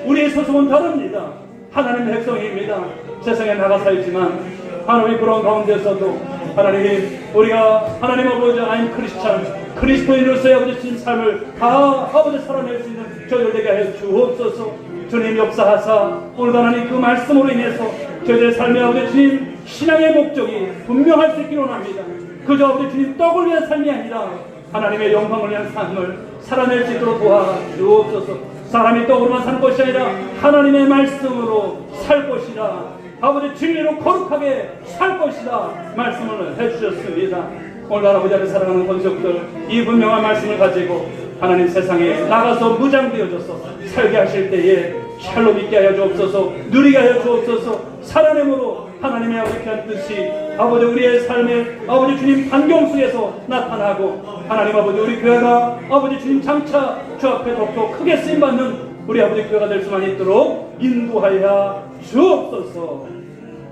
우리의 소속은 다릅니다. 하나님의 백성입니다. 세상에 나가 살지만 하나님 그런 가운데서도 하나님 우리가 하나님 아버지 I'm 크리스찬 그리스도인으로서의 아버지 삶을 다 아버지 살아낼 수 있는 저희들 되게 해 주옵소서. 주님 역사하사 오늘 하나님 그 말씀으로 인해서 저희들의 삶의 아버지 주님 신앙의 목적이 분명할 수 있기를 원합니다. 그저 아버지 주님 떡을 위한 삶이 아니라 하나님의 영광을 위한 삶을 살아낼 수 있도록 도와주옵소서. 사람이 떡으로만 사는 것이 아니라 하나님의 말씀으로 살 것이다. 아버지 진리로 거룩하게 살 것이다 말씀을 해주셨습니다. 오늘 아버지를 사랑하는 권속들 이 분명한 말씀을 가지고 하나님 세상에 나가서 무장되어져서 살게 하실 때에 샬롬 있게 하여 주옵소서, 누리게 하여 주옵소서. 살아내므로 하나님의 아버지 귀한 뜻이 아버지 우리의 삶에 아버지 주님 환경 속에서 나타나고 하나님 아버지 우리 교회가 아버지 주님 장차 주 앞에 더욱더 크게 쓰임받는 우리 아버지 교회가 될 수만 있도록 인도하여 주옵소서.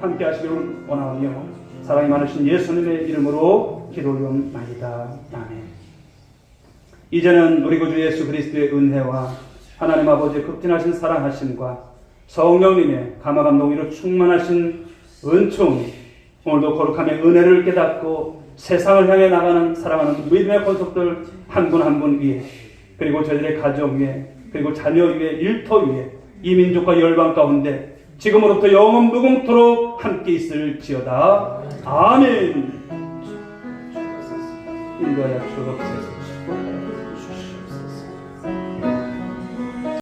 함께 하시기를 원하오며 사랑이 많으신 예수님의 이름으로 기도 올리옵나이다. 아멘. 이제는 우리 구주 예수 그리스도의 은혜와 하나님 아버지의 극진하신 사랑하심과 성령님의 감화감동으로 충만하신 은총, 오늘도 거룩함의 은혜를 깨닫고 세상을 향해 나가는 사랑하는 믿음의 권속들 한 분 한 분 위에, 그리고 저희들의 가정 위에, 그리고 자녀 위에, 일터 위에, 이 민족과 열방 가운데 지금으로부터 영원 무궁토록 함께 있을지어다. 아멘. 인도하여 주옵소서.